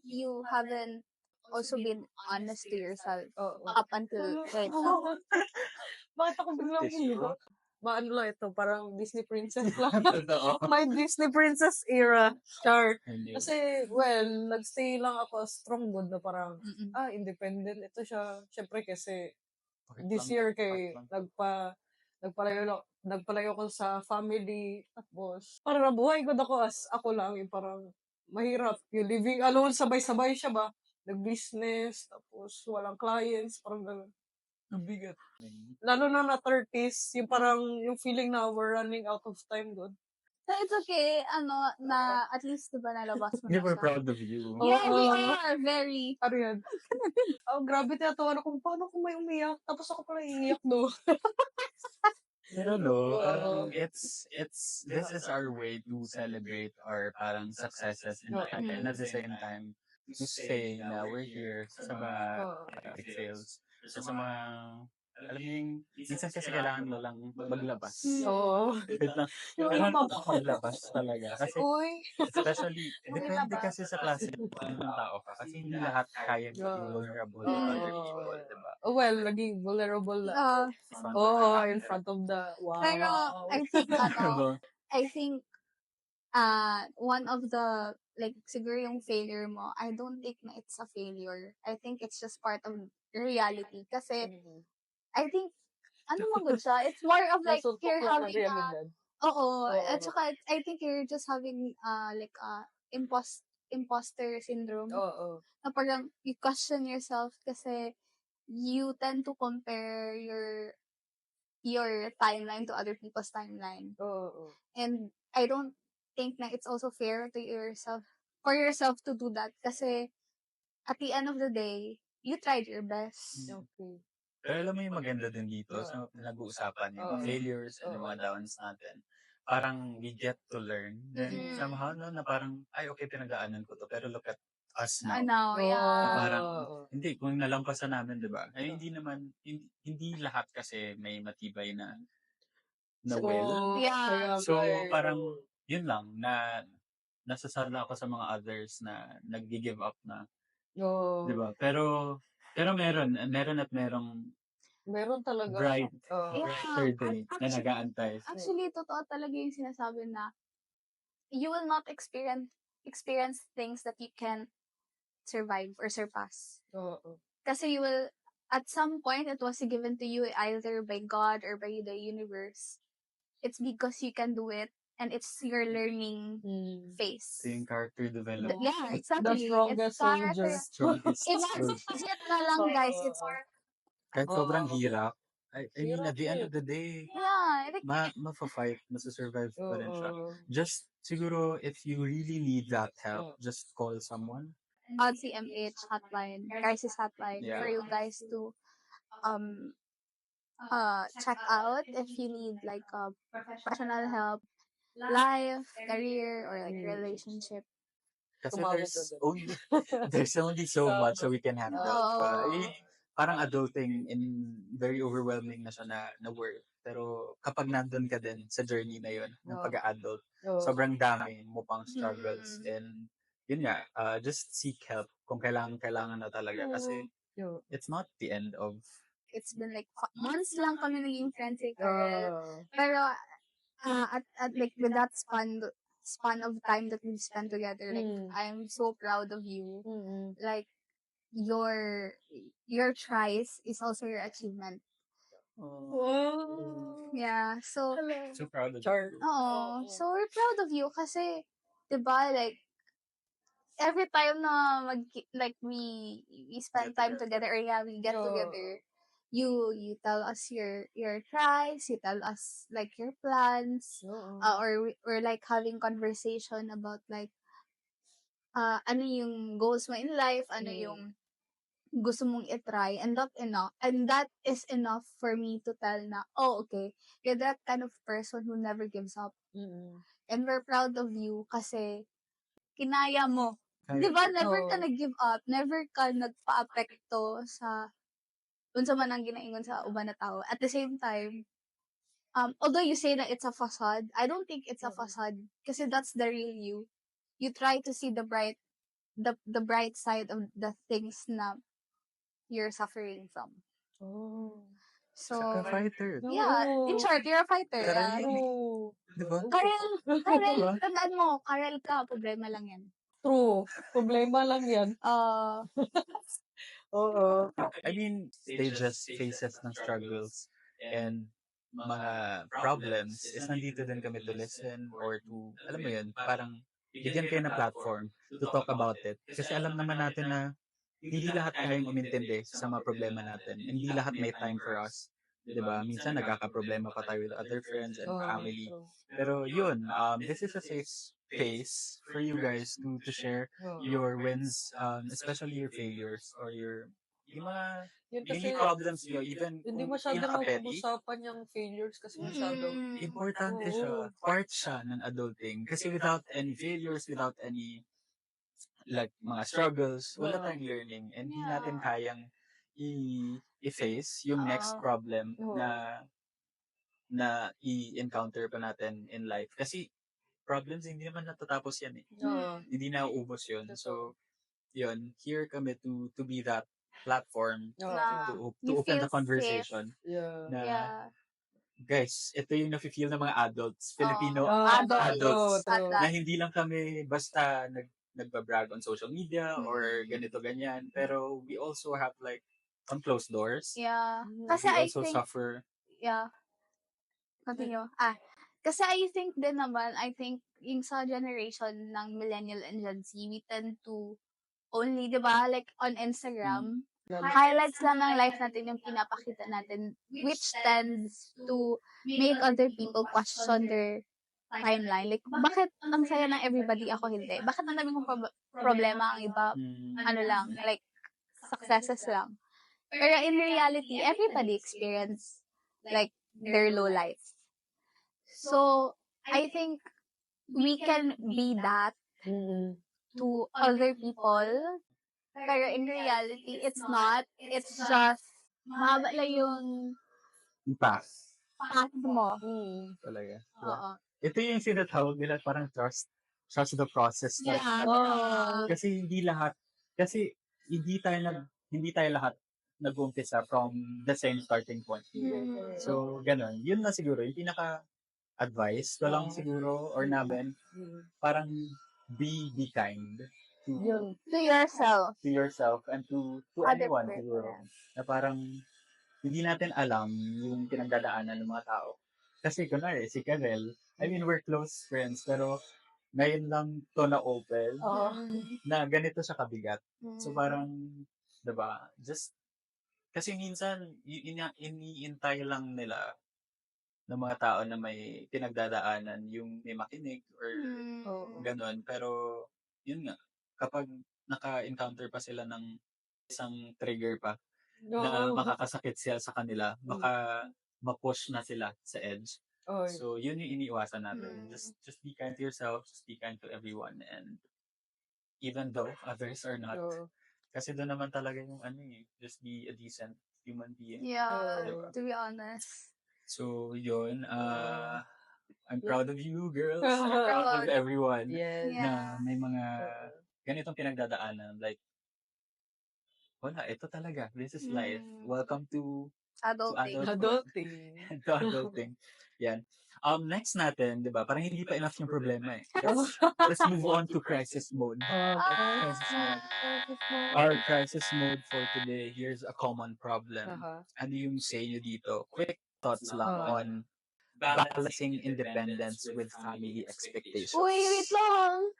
[SPEAKER 4] you haven't also been honest to yourself
[SPEAKER 1] Oo.
[SPEAKER 4] up until right now.
[SPEAKER 1] Bakit ako biglang
[SPEAKER 3] Tissue?
[SPEAKER 1] umiyak? Ano lang ito, parang Disney princess lang.
[SPEAKER 3] Totoo.
[SPEAKER 1] My Disney princess era. Char.
[SPEAKER 3] Hindi.
[SPEAKER 1] Kasi, well, nagstay lang ako as strong good na parang,
[SPEAKER 4] Mm-mm.
[SPEAKER 1] independent. Ito siya. Siyempre kasi,
[SPEAKER 3] Bakit
[SPEAKER 1] this
[SPEAKER 3] lang?
[SPEAKER 1] year
[SPEAKER 3] Bakit
[SPEAKER 1] kay,
[SPEAKER 3] lang?
[SPEAKER 1] nagpalayo ko sa family. Tapos, parang nabuhay ko ako as ako lang. Yung parang, mahirap. Yung living alone, sabay-sabay siya ba? Nag-business, tapos walang clients, parang gano'n.
[SPEAKER 3] Ang bigat.
[SPEAKER 1] Lalo na 30s, yung parang, yung feeling na we're running out of time, good.
[SPEAKER 4] So, it's okay, na at least, diba, nalabas mo
[SPEAKER 3] We
[SPEAKER 4] na
[SPEAKER 3] were
[SPEAKER 4] siya.
[SPEAKER 3] proud of you.
[SPEAKER 4] Yeah, we
[SPEAKER 1] Oo.
[SPEAKER 4] are very.
[SPEAKER 1] Ano yan? Grabe tinatawa na kung paano kung may umiyak, tapos ako pala iiyak do.
[SPEAKER 3] Pero no,
[SPEAKER 1] Oo.
[SPEAKER 3] parang this is our way to celebrate our parang successes and at the same time to say na we're here sa mga
[SPEAKER 1] Oo.
[SPEAKER 3] sales. Sa mga, alam mo yung, minsan kasi kailangan mo lang maglabas.
[SPEAKER 1] Oo.
[SPEAKER 3] Wait lang.
[SPEAKER 1] Yung
[SPEAKER 3] Kailangan
[SPEAKER 1] iba
[SPEAKER 3] mo maglabas talaga. Kasi,
[SPEAKER 1] Uy.
[SPEAKER 3] especially, depende kasi sa klase ng tao ka. Kasi hindi lahat kaya maging vulnerable to other people, diba?
[SPEAKER 1] Well, naging vulnerable na. In front of the, wow.
[SPEAKER 4] Pero,
[SPEAKER 3] Diba?
[SPEAKER 4] I think, one of the, like, siguro yung failure mo, I don't think na it's a failure. I think it's just part of reality. Kasi, I think, ano man good siya? It's more of like,
[SPEAKER 1] Nasuntok
[SPEAKER 4] you're
[SPEAKER 1] lang na
[SPEAKER 4] having
[SPEAKER 1] realidad.
[SPEAKER 4] Oo. At saka, I think you're just having, like, imposter syndrome.
[SPEAKER 1] Oo.
[SPEAKER 4] Na parang, you question yourself kasi you tend to compare your timeline to other people's timeline.
[SPEAKER 1] Oo.
[SPEAKER 4] And I don't think na it's also fair to yourself, for yourself to do that kasi at the end of the day, you tried your best.
[SPEAKER 1] Okay.
[SPEAKER 3] Pero alam mo yung maganda din dito sa nag-uusapan yung failures and yung mga downs natin. Parang we get to learn. Then somehow no, na parang, ay okay, pinagdaanan ko to. Pero look at us now.
[SPEAKER 4] I know, yeah.
[SPEAKER 3] Parang, hindi, kung nalampasan namin, di ba? Ay, hindi naman, hindi lahat kasi may matibay na will.
[SPEAKER 4] Yeah.
[SPEAKER 3] So, parang, yun lang, na nasasala ako sa mga others na nag-give up na. Di ba? Pero meron at merong
[SPEAKER 1] Meron talaga.
[SPEAKER 3] bright,
[SPEAKER 4] Yeah.
[SPEAKER 3] brighter day na nag-aantay.
[SPEAKER 4] Actually, totoo talaga yung sinasabi na you will not experience things that you can survive or surpass.
[SPEAKER 1] Oo.
[SPEAKER 4] Kasi you will, at some point, it was given to you either by God or by the universe. It's because you can do it, and it's your learning phase.
[SPEAKER 3] Ito yung character development.
[SPEAKER 4] Yeah, exactly.
[SPEAKER 1] The strongest
[SPEAKER 4] It's character.
[SPEAKER 3] Strongest
[SPEAKER 4] Imagine na lang, guys. It's
[SPEAKER 3] kahit sobrang hirap, I mean, at the end of the day,
[SPEAKER 4] yeah.
[SPEAKER 3] ma-fight, masusurvive pa rin siya. Just, siguro, if you really need that help, just call someone.
[SPEAKER 4] CMH hotline, crisis hotline,
[SPEAKER 3] Yeah.
[SPEAKER 4] for you guys to check out if you need like professional help, life, career, or like relationship.
[SPEAKER 3] Kasi
[SPEAKER 1] Tumawag
[SPEAKER 3] there's only so much so we can handle.
[SPEAKER 4] Oo.
[SPEAKER 3] Parang adulting in very overwhelming na siya na work. Pero kapag nandun ka din sa journey na yun, ng pag-adult, sobrang dami mo pang struggles. And yun nga, just seek help kung kailangan na talaga. Kasi it's not the end of...
[SPEAKER 4] It's been like months lang kami naging friends eh, Karel. Pero at like with that span of time that we spent together, like I'm so proud of you. Like your tries is also your achievement.
[SPEAKER 3] Oh,
[SPEAKER 1] Wow.
[SPEAKER 4] Yeah. So,
[SPEAKER 3] so proud of
[SPEAKER 1] Char.
[SPEAKER 3] you.
[SPEAKER 4] so we're proud of you kasi, 'di ba, like, every time na like we spend
[SPEAKER 3] Get
[SPEAKER 4] time
[SPEAKER 3] together.
[SPEAKER 4] together, or yeah, we get
[SPEAKER 1] Oo.
[SPEAKER 4] together, you tell us your tries, you tell us like your plans,
[SPEAKER 1] Oo.
[SPEAKER 4] or like having conversation about like ano yung goals mo in life, ano
[SPEAKER 1] Mm.
[SPEAKER 4] yung gusto mong i-try, and that is enough for me to tell na, oh, okay, you're that kind of person who never gives up.
[SPEAKER 1] Mm.
[SPEAKER 4] And we're proud of you kasi kinaya mo.
[SPEAKER 3] Kaya-
[SPEAKER 4] Di ba, never ka
[SPEAKER 1] Oo.
[SPEAKER 4] nag-give up, never ka nagpa-apekto sa unsa man ang ginaingon sa uban na tao. At the same time, although you say that it's a facade, I don't think it's a
[SPEAKER 1] Oo.
[SPEAKER 4] facade kasi that's the real you. You try to see the bright side of the things na you're suffering from.
[SPEAKER 1] Oh.
[SPEAKER 3] Saka
[SPEAKER 4] So,
[SPEAKER 3] fighter.
[SPEAKER 4] yeah, in
[SPEAKER 1] Oo.
[SPEAKER 4] short, you're a fighter.
[SPEAKER 3] Karel,
[SPEAKER 1] True.
[SPEAKER 3] di ba?
[SPEAKER 4] Karel,
[SPEAKER 3] Diba?
[SPEAKER 4] tandaan mo, Karel ka, problema lang yan.
[SPEAKER 1] True. Problema lang yan. Oo.
[SPEAKER 3] I mean, stages, phases ng struggles, and mga problems is nandito din kami to listen or to, alam mo yun, parang bigyan kayo ng platform to talk about it. Kasi alam naman natin na hindi lahat kayang umintindi sa mga problema natin. Hindi lahat may time for us. 'Di ba? Minsan nagkakaproblema pa tayo with other friends and
[SPEAKER 1] Oo.
[SPEAKER 3] family.
[SPEAKER 1] True.
[SPEAKER 3] Pero yun, this is a safe space for you guys to share
[SPEAKER 1] Oo.
[SPEAKER 3] your wins, especially your failures or yung mga
[SPEAKER 1] Yun kasi,
[SPEAKER 3] mini problems nyo, even
[SPEAKER 1] hindi
[SPEAKER 3] kung
[SPEAKER 1] masyado
[SPEAKER 3] pinaka-petty,
[SPEAKER 1] napag-usapan yung failures kasi masyado.
[SPEAKER 3] importante
[SPEAKER 1] Oo.
[SPEAKER 3] siya. Part siya ng adulting. Kasi without any failures, without any like mga struggles, wala
[SPEAKER 1] Oo.
[SPEAKER 3] tayong learning, and hindi
[SPEAKER 4] Yeah.
[SPEAKER 3] natin kayang i-face yung next
[SPEAKER 4] Oo.
[SPEAKER 3] problem
[SPEAKER 1] Oo.
[SPEAKER 3] na i-encounter pa natin in life. Kasi problems hindi naman natatapos yan eh.
[SPEAKER 1] Oo.
[SPEAKER 3] Hindi na uubos yun. So, yun, here kami to be that platform
[SPEAKER 1] Oo.
[SPEAKER 4] Na
[SPEAKER 3] to
[SPEAKER 4] you
[SPEAKER 3] open
[SPEAKER 4] feel
[SPEAKER 3] the conversation.
[SPEAKER 1] Yeah.
[SPEAKER 3] Na,
[SPEAKER 4] Yeah.
[SPEAKER 3] guys, ito yung nafe-feel ng mga adults, Filipino
[SPEAKER 4] Adults.
[SPEAKER 1] True.
[SPEAKER 3] na hindi lang kami basta nagbabrag on social media or ganito ganyan, pero we also have like on closed doors.
[SPEAKER 4] Yeah.
[SPEAKER 1] Mm.
[SPEAKER 4] Kasi
[SPEAKER 3] We
[SPEAKER 4] I
[SPEAKER 3] also
[SPEAKER 4] think,
[SPEAKER 3] suffer.
[SPEAKER 4] yeah. Continue. Kasi I think din naman, yung sa generation ng millennial and Gen Z, we tend to only, di ba, like on Instagram, highlights lang ng life natin yung pinapakita natin, which tends to make other people question their timeline. Like, bakit ang saya ng everybody, ako hindi? Bakit ang dami kong problema ang iba, ano lang, like, successes lang. Pero in reality, everybody experience, like, their low life. So, I think we can be that
[SPEAKER 1] Mm.
[SPEAKER 4] to other people. Pero in reality, it's not. It's just, mahaba lang yung
[SPEAKER 3] Path.
[SPEAKER 4] path mo.
[SPEAKER 1] Mm.
[SPEAKER 3] Talaga.
[SPEAKER 4] Oo.
[SPEAKER 3] Ito yung sinatawag nila parang trust the process.
[SPEAKER 4] Yeah.
[SPEAKER 1] Oh.
[SPEAKER 3] Kasi hindi tayo lahat nag-umpisa from the same starting point. So, ganun. Yun na siguro, yung pinaka-advice ko lang siguro, or namin, parang be kind
[SPEAKER 1] Yun.
[SPEAKER 4] To yourself.
[SPEAKER 3] to yourself and to
[SPEAKER 4] Other
[SPEAKER 3] anyone
[SPEAKER 4] person.
[SPEAKER 3] siguro. Na parang, hindi natin alam yung pinagdadaanan ng mga tao. Kasi kunwari, si Karel, I mean, we're close friends, pero ngayon lang to na-open
[SPEAKER 1] Oo.
[SPEAKER 3] na ganito siya kabigat. So parang, diba, just, kasi minsan, iniintay lang nila ng mga tao na may pinagdadaanan yung may makinig or
[SPEAKER 1] Oo.
[SPEAKER 3] ganun. Pero, yun nga, kapag naka-encounter pa sila ng isang trigger pa na
[SPEAKER 1] Oo.
[SPEAKER 3] makakasakit siya sa kanila, baka ma-push na sila sa edge.
[SPEAKER 1] Oy.
[SPEAKER 3] So, yun yung iniiwasan natin. Just be kind to yourself, just be kind to everyone, and even though others are not.
[SPEAKER 1] Oo.
[SPEAKER 3] Kasi doon naman talaga yung just be a decent human being.
[SPEAKER 4] Yeah,
[SPEAKER 3] Diba?
[SPEAKER 4] to be honest.
[SPEAKER 3] So, yun. I'm proud of you, girls.
[SPEAKER 4] Proud.
[SPEAKER 3] Of everyone
[SPEAKER 1] Yes.
[SPEAKER 3] na may mga
[SPEAKER 1] Oo.
[SPEAKER 3] ganitong pinagdadaanan. Like, wala, ito talaga. This is life.
[SPEAKER 4] Mm.
[SPEAKER 3] Welcome to
[SPEAKER 4] Adulting.
[SPEAKER 1] Adulting.
[SPEAKER 3] to adulting. Yan. Next natin, di ba, parang hindi pa enough yung problema eh. Let's move on to crisis mode. Crisis mode. Our crisis mode for today, here's a common problem. Ano yung say nyo dito? Quick thoughts lang on balancing independence with family expectations.
[SPEAKER 4] Uy, wait lang!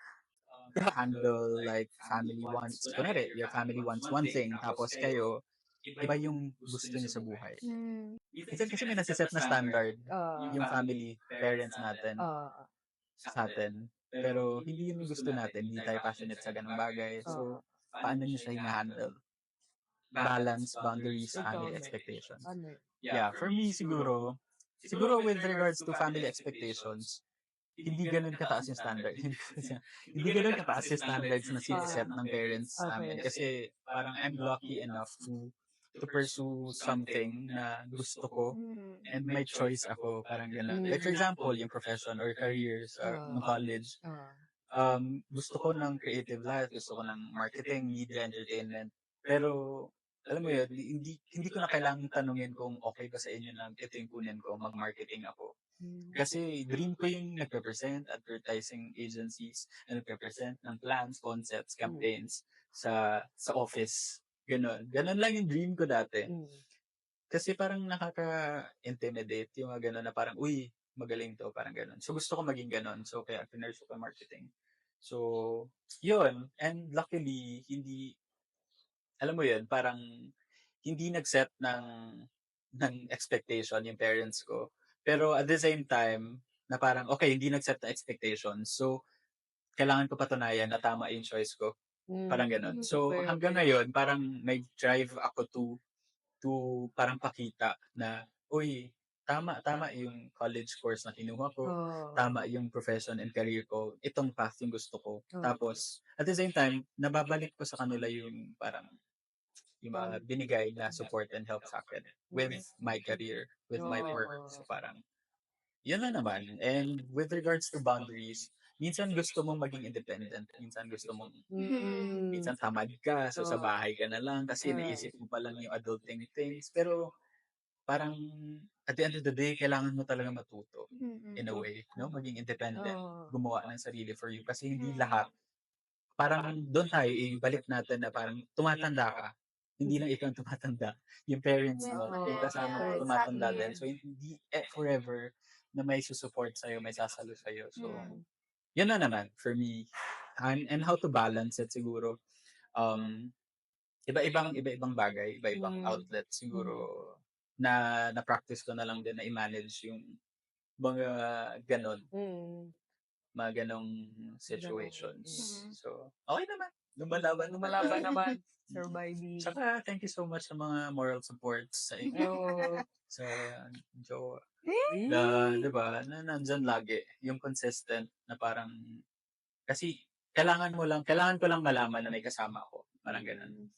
[SPEAKER 3] Handle like family wants, kunwari, your family wants one thing, tapos kayo, iba yung gusto niyo sa buhay. Minsan kasi may nasiset na standard yung family, parents natin, sa atin. Pero hindi yun yung gusto natin, hindi tayo passionate sa ganung bagay. So, paano nyo siya hinahandle? Balance, boundaries, family expectations. Yeah, for me siguro with regards to family expectations, hindi ganun kataas yung standard. Hindi ganun kataas yung standards na siniset ng parents namin. Kasi parang I'm lucky enough to pursue something na gusto ko and may choice ako, parang gano'n. Like for example, yung profession or careers ng college, gusto ko ng creative life, gusto ko ng marketing, media, entertainment. Pero alam mo yun, hindi ko na kailangang tanungin kung okay ba sa inyo na ito yung kunin ko, mag-marketing ako. Kasi dream ko yung nagpe-present advertising agencies, na nagpe-present ng plans, concepts, campaigns sa office. Ganon lang yung dream ko dati. Kasi parang nakaka-intimidate yung mga ganon na parang, uy, magaling to, parang ganon. So gusto ko maging ganon. So kaya pinursu ko marketing. So, yun. And luckily, alam mo yun, parang hindi nag-set ng expectation yung parents ko. Pero at the same time, na parang, okay, hindi nag-set ng expectations. So, kailangan ko patunayan na tama yung choice ko. Parang ganun. So, hanggang ngayon, parang may drive ako to parang pakita na, uy, tama yung college course na kinuha ko, tama yung profession and career ko, itong path yung gusto ko. Tapos, at the same time, nababalik ko sa kanila yung parang, yung mga binigay na support and help sa akin with my career, with my work. So parang, yun na naman. And with regards to boundaries, minsan gusto mong maging independent. Minsan gusto mong, minsan tamad ka, so sa bahay ka na lang kasi naisip mo pa lang yung adulting things. Pero parang at the end of the day, kailangan mo talaga matuto in a way, no? Maging independent, gumawa ng sarili for you. Kasi hindi lahat, parang doon tayo, ibalik natin na parang tumatanda ka. Hindi lang ikaw ang tumatanda. Yung parents mo, yung kasama mo, tumatanda din. So, hindi forever na may susupport sa'yo, may sasalo sa'yo. So, yun na naman for me. And how to balance it siguro. Iba-ibang bagay, iba-ibang outlet siguro na practice ko na lang din na i-manage yung mga ganon. Mga ganong situations. So, okay naman. Lumalaban
[SPEAKER 1] naman. Surviving.
[SPEAKER 3] Saka, thank you so much sa mga moral supports sa inyo. Sa jowa. Na, di ba, na nandyan lagi. Yung consistent na parang, kasi, kailangan ko lang malaman na may kasama ako. Parang ganun.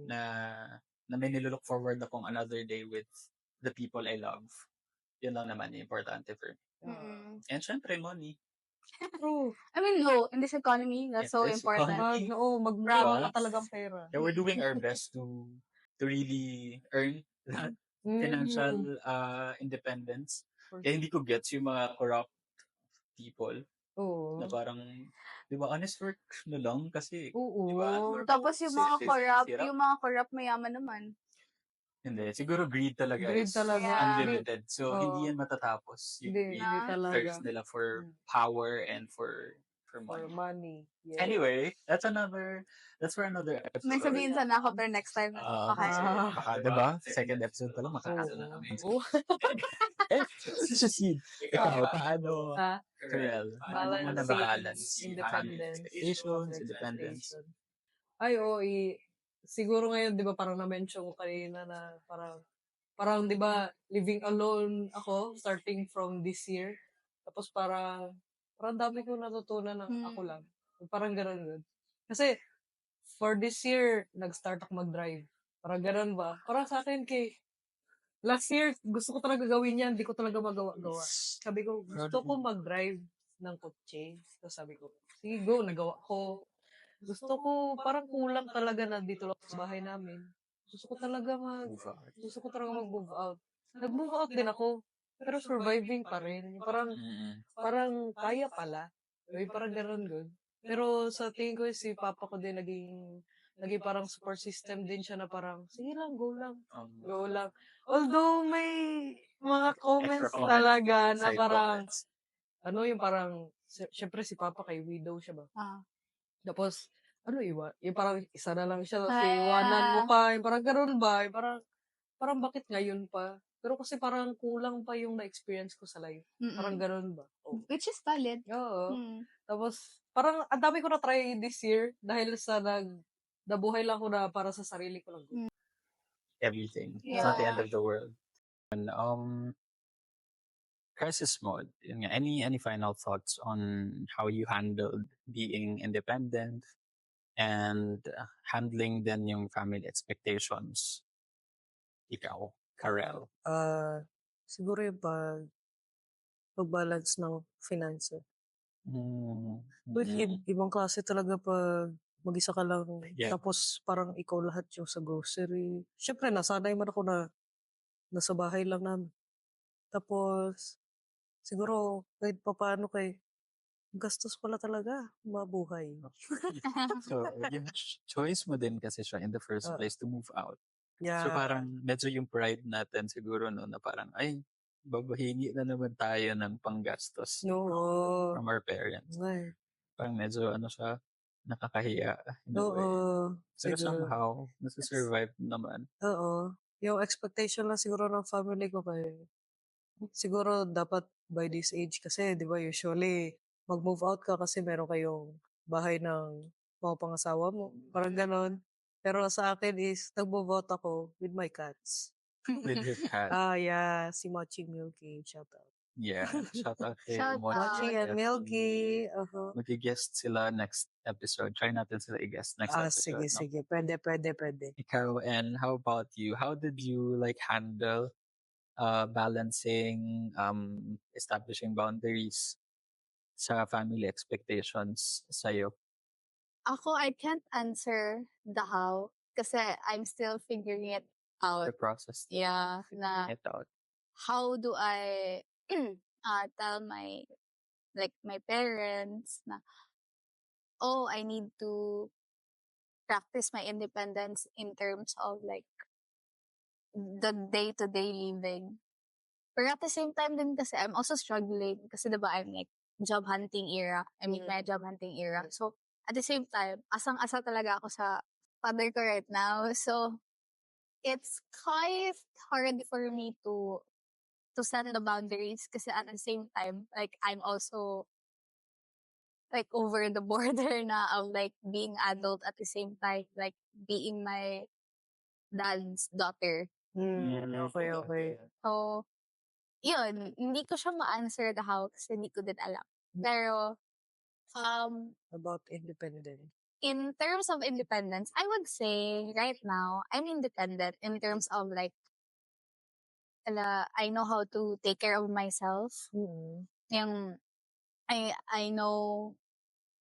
[SPEAKER 3] Na may nilook forward akong another day with the people I love. Yun lang naman yung importante for me. And syempre, money.
[SPEAKER 1] True.
[SPEAKER 4] I mean, no, in this economy, that's so important.
[SPEAKER 1] Magmura ka talagang pera.
[SPEAKER 3] Yeah, we're doing our best to really earn that financial independence. Kaya hindi ko gets yung mga corrupt people. Na parang, di ba, honest work na lang kasi, di ba?
[SPEAKER 4] Tapos yung mga corrupt mayaman naman.
[SPEAKER 3] Hindi, siguro greed talaga. Unlimited. So, hindi yan matatapos. Yung thirst nila for power and for money.
[SPEAKER 1] Yeah.
[SPEAKER 3] Anyway, that's for another episode.
[SPEAKER 4] May sabihin sana ako pero next time. Okay.
[SPEAKER 3] Baka, diba? Second episode pa lang, makakasa na kami. Ikaw, paano, Karel, paano mo na-balance? Independence.
[SPEAKER 1] Ay, siguro ngayon, di ba, parang na-mention ko kanina na parang, di ba, living alone ako, starting from this year. Tapos parang dami ko natutunan ng ako lang. Parang ganun. Kasi, for this year, nag-start ako mag-drive. Parang ganun ba? Parang sa akin last year, gusto ko talaga gawin yan, hindi ko talaga magawa-gawa. Sabi ko, gusto ko mag-drive ng kotse. So sabi ko, sige go, nagawa ko. Gusto ko, parang kulang talaga na dito lang sa bahay namin. Gusto ko talaga
[SPEAKER 3] Move out.
[SPEAKER 1] gusto ko talaga mag-move out. Nag-move out din ako, pero surviving pa rin. Yung parang kaya pala. Yung parang ganun. Pero sa tingin ko si papa ko din naging parang support system din siya na parang, sige lang, go lang. Go lang. Although may mga comments
[SPEAKER 3] Extra comments,
[SPEAKER 1] talaga na
[SPEAKER 3] side
[SPEAKER 1] parang,
[SPEAKER 3] comments.
[SPEAKER 1] yung parang, syempre si papa kay widow siya ba?
[SPEAKER 4] Ah.
[SPEAKER 1] Tapos, yung parang isa na lang siya, tapos
[SPEAKER 4] Ah.
[SPEAKER 1] iwanan mo pa, yung parang ganun ba? Yung parang bakit ngayon pa? Pero kasi parang kulang pa yung na-experience ko sa life. Parang
[SPEAKER 4] Mm-mm.
[SPEAKER 1] ganun ba? Oh.
[SPEAKER 4] Which is valid.
[SPEAKER 1] Oo.
[SPEAKER 4] Mm.
[SPEAKER 1] Tapos, parang ang dami ko na try this year dahil sa nabuhay lang ko na para sa sarili ko lang.
[SPEAKER 3] Everything. It's not the end
[SPEAKER 4] Yeah.
[SPEAKER 3] of the world. And crisis mode. Yun nga, any final thoughts on how you handled being independent and handling then yung family expectations? Ikaw, Karel.
[SPEAKER 1] Siguro yung pag-balance ng finances. Ibang klase talaga pag mag-isa ka lang,
[SPEAKER 3] Yeah.
[SPEAKER 1] tapos parang ikaw lahat yung sa grocery. Siyempre, nasanay man ako na nasa bahay lang namin. Tapos, siguro, kahit pa paano gastos pala talaga, mabuhay.
[SPEAKER 3] So, yung choice mo din kasi siya in the first
[SPEAKER 1] Ah.
[SPEAKER 3] place to move out.
[SPEAKER 1] Yeah.
[SPEAKER 3] So parang medyo yung pride natin siguro no na parang ay babahingi na naman tayo ng panggastos
[SPEAKER 1] Oo.
[SPEAKER 3] from our parents.
[SPEAKER 1] Ay.
[SPEAKER 3] Parang medyo siya nakakahiya in a way.
[SPEAKER 1] Oo.
[SPEAKER 3] Pero
[SPEAKER 1] Siguro.
[SPEAKER 3] somehow nasa-survive naman.
[SPEAKER 1] Oo. Yung expectation lang siguro ng family ko siguro dapat by this age kasi, di ba, usually, mag-move out ka kasi meron kayong bahay ng mga pangasawa mo. Parang ganon. Pero sa akin is, nag-move out ako with my cats.
[SPEAKER 3] With your cat.
[SPEAKER 1] Yeah. Si Mochi Milky. Shout out.
[SPEAKER 3] Yeah. Shout out kay
[SPEAKER 4] Shout
[SPEAKER 1] Mochi
[SPEAKER 4] out.
[SPEAKER 1] and Milky. Uh-huh.
[SPEAKER 3] Mag-guest sila next episode. Try natin sila i-guest next episode.
[SPEAKER 1] Sige. Pwede.
[SPEAKER 3] Ikaw, and how about you? How did you handle balancing establishing boundaries sa family expectations sa'yo?
[SPEAKER 4] Ako, I can't answer the how kasi I'm still figuring it out.
[SPEAKER 3] The process.
[SPEAKER 4] Yeah, na
[SPEAKER 3] It out.
[SPEAKER 4] how do I tell my parents na, oh, I need to practice my independence in terms of the day-to-day living. Pero at the same time din kasi I'm also struggling kasi diba I'm job hunting era. My job hunting era. So, at the same time, asang-asa talaga ako sa father ko right now. So, it's quite hard for me to set the boundaries kasi at the same time, I'm also over the border na of being adult at the same time, being my dad's daughter.
[SPEAKER 1] Okay.
[SPEAKER 4] So, yun, hindi ko siya ma-answer the how kasi hindi ko din alam. Pero,
[SPEAKER 1] About independence.
[SPEAKER 4] in terms of independence, I would say right now, I'm independent in terms of I know how to take care of myself. Yung, I know,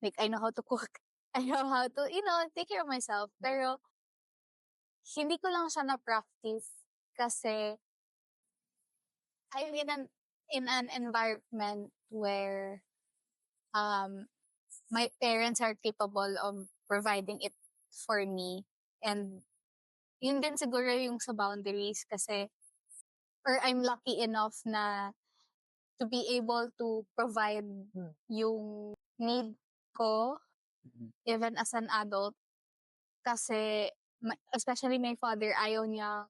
[SPEAKER 4] I know how to cook. I know how to, take care of myself. Pero, hindi ko lang siya na-practice kasi I'm in an environment where my parents are capable of providing it for me. And yun din siguro yung sa boundaries kasi or I'm lucky enough na to be able to provide yung need ko even as an adult kasi especially my father, ayaw niya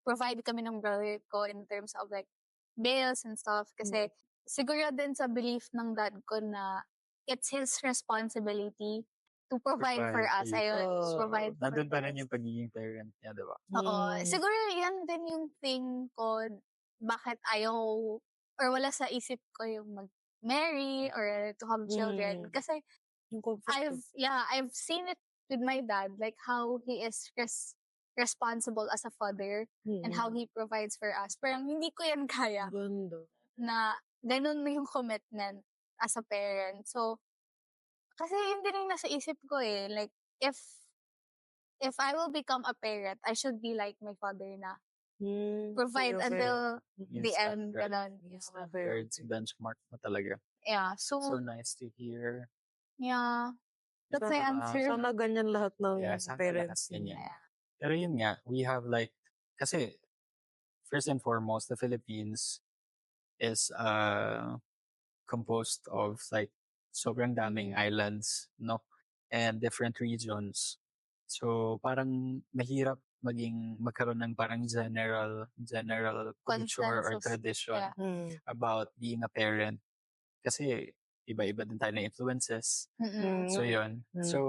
[SPEAKER 4] provide kami ng brother ko in terms of bills and stuff kasi siguro din sa belief ng dad ko na it's his responsibility to provide for us. Ayun, provide for
[SPEAKER 3] Nandun pa
[SPEAKER 4] us.
[SPEAKER 3] rin yung pagiging parent niya, diba?
[SPEAKER 4] Oo. Siguro yan din yung thing ko bakit ayaw or wala sa isip ko yung mag-marry or to have children. Kasi I've seen it with my dad, how he is responsible as a father and how he provides for us. Parang hindi ko yan kaya na ganun yung commitment as a parent. So, kasi yun din yung nasa isip ko if if I will become a parent, I should be like my father na.
[SPEAKER 1] Okay,
[SPEAKER 4] Provide
[SPEAKER 1] okay.
[SPEAKER 4] until
[SPEAKER 3] Yung
[SPEAKER 4] the end.
[SPEAKER 3] standard.
[SPEAKER 4] Ganun.
[SPEAKER 3] Yung
[SPEAKER 1] Okay.
[SPEAKER 3] standard benchmark mo talaga.
[SPEAKER 4] Yeah.
[SPEAKER 3] So
[SPEAKER 4] So,
[SPEAKER 3] nice to hear.
[SPEAKER 4] yeah. That's my
[SPEAKER 1] Sana,
[SPEAKER 4] answer.
[SPEAKER 1] sana ganyan lahat ng
[SPEAKER 3] Yeah, sana lahat
[SPEAKER 1] parents.
[SPEAKER 3] ganyan.
[SPEAKER 4] Yeah.
[SPEAKER 3] Pero yun nga, we have like, kasi first and foremost, the Philippines is composed of like sobrang daming islands, no? And different regions. So parang mahirap magkaroon ng parang general culture or
[SPEAKER 4] Consensus.
[SPEAKER 3] tradition
[SPEAKER 4] Yeah.
[SPEAKER 3] about being a parent. Kasi iba-iba din tayo na influences.
[SPEAKER 4] Mm-mm.
[SPEAKER 3] So yun. So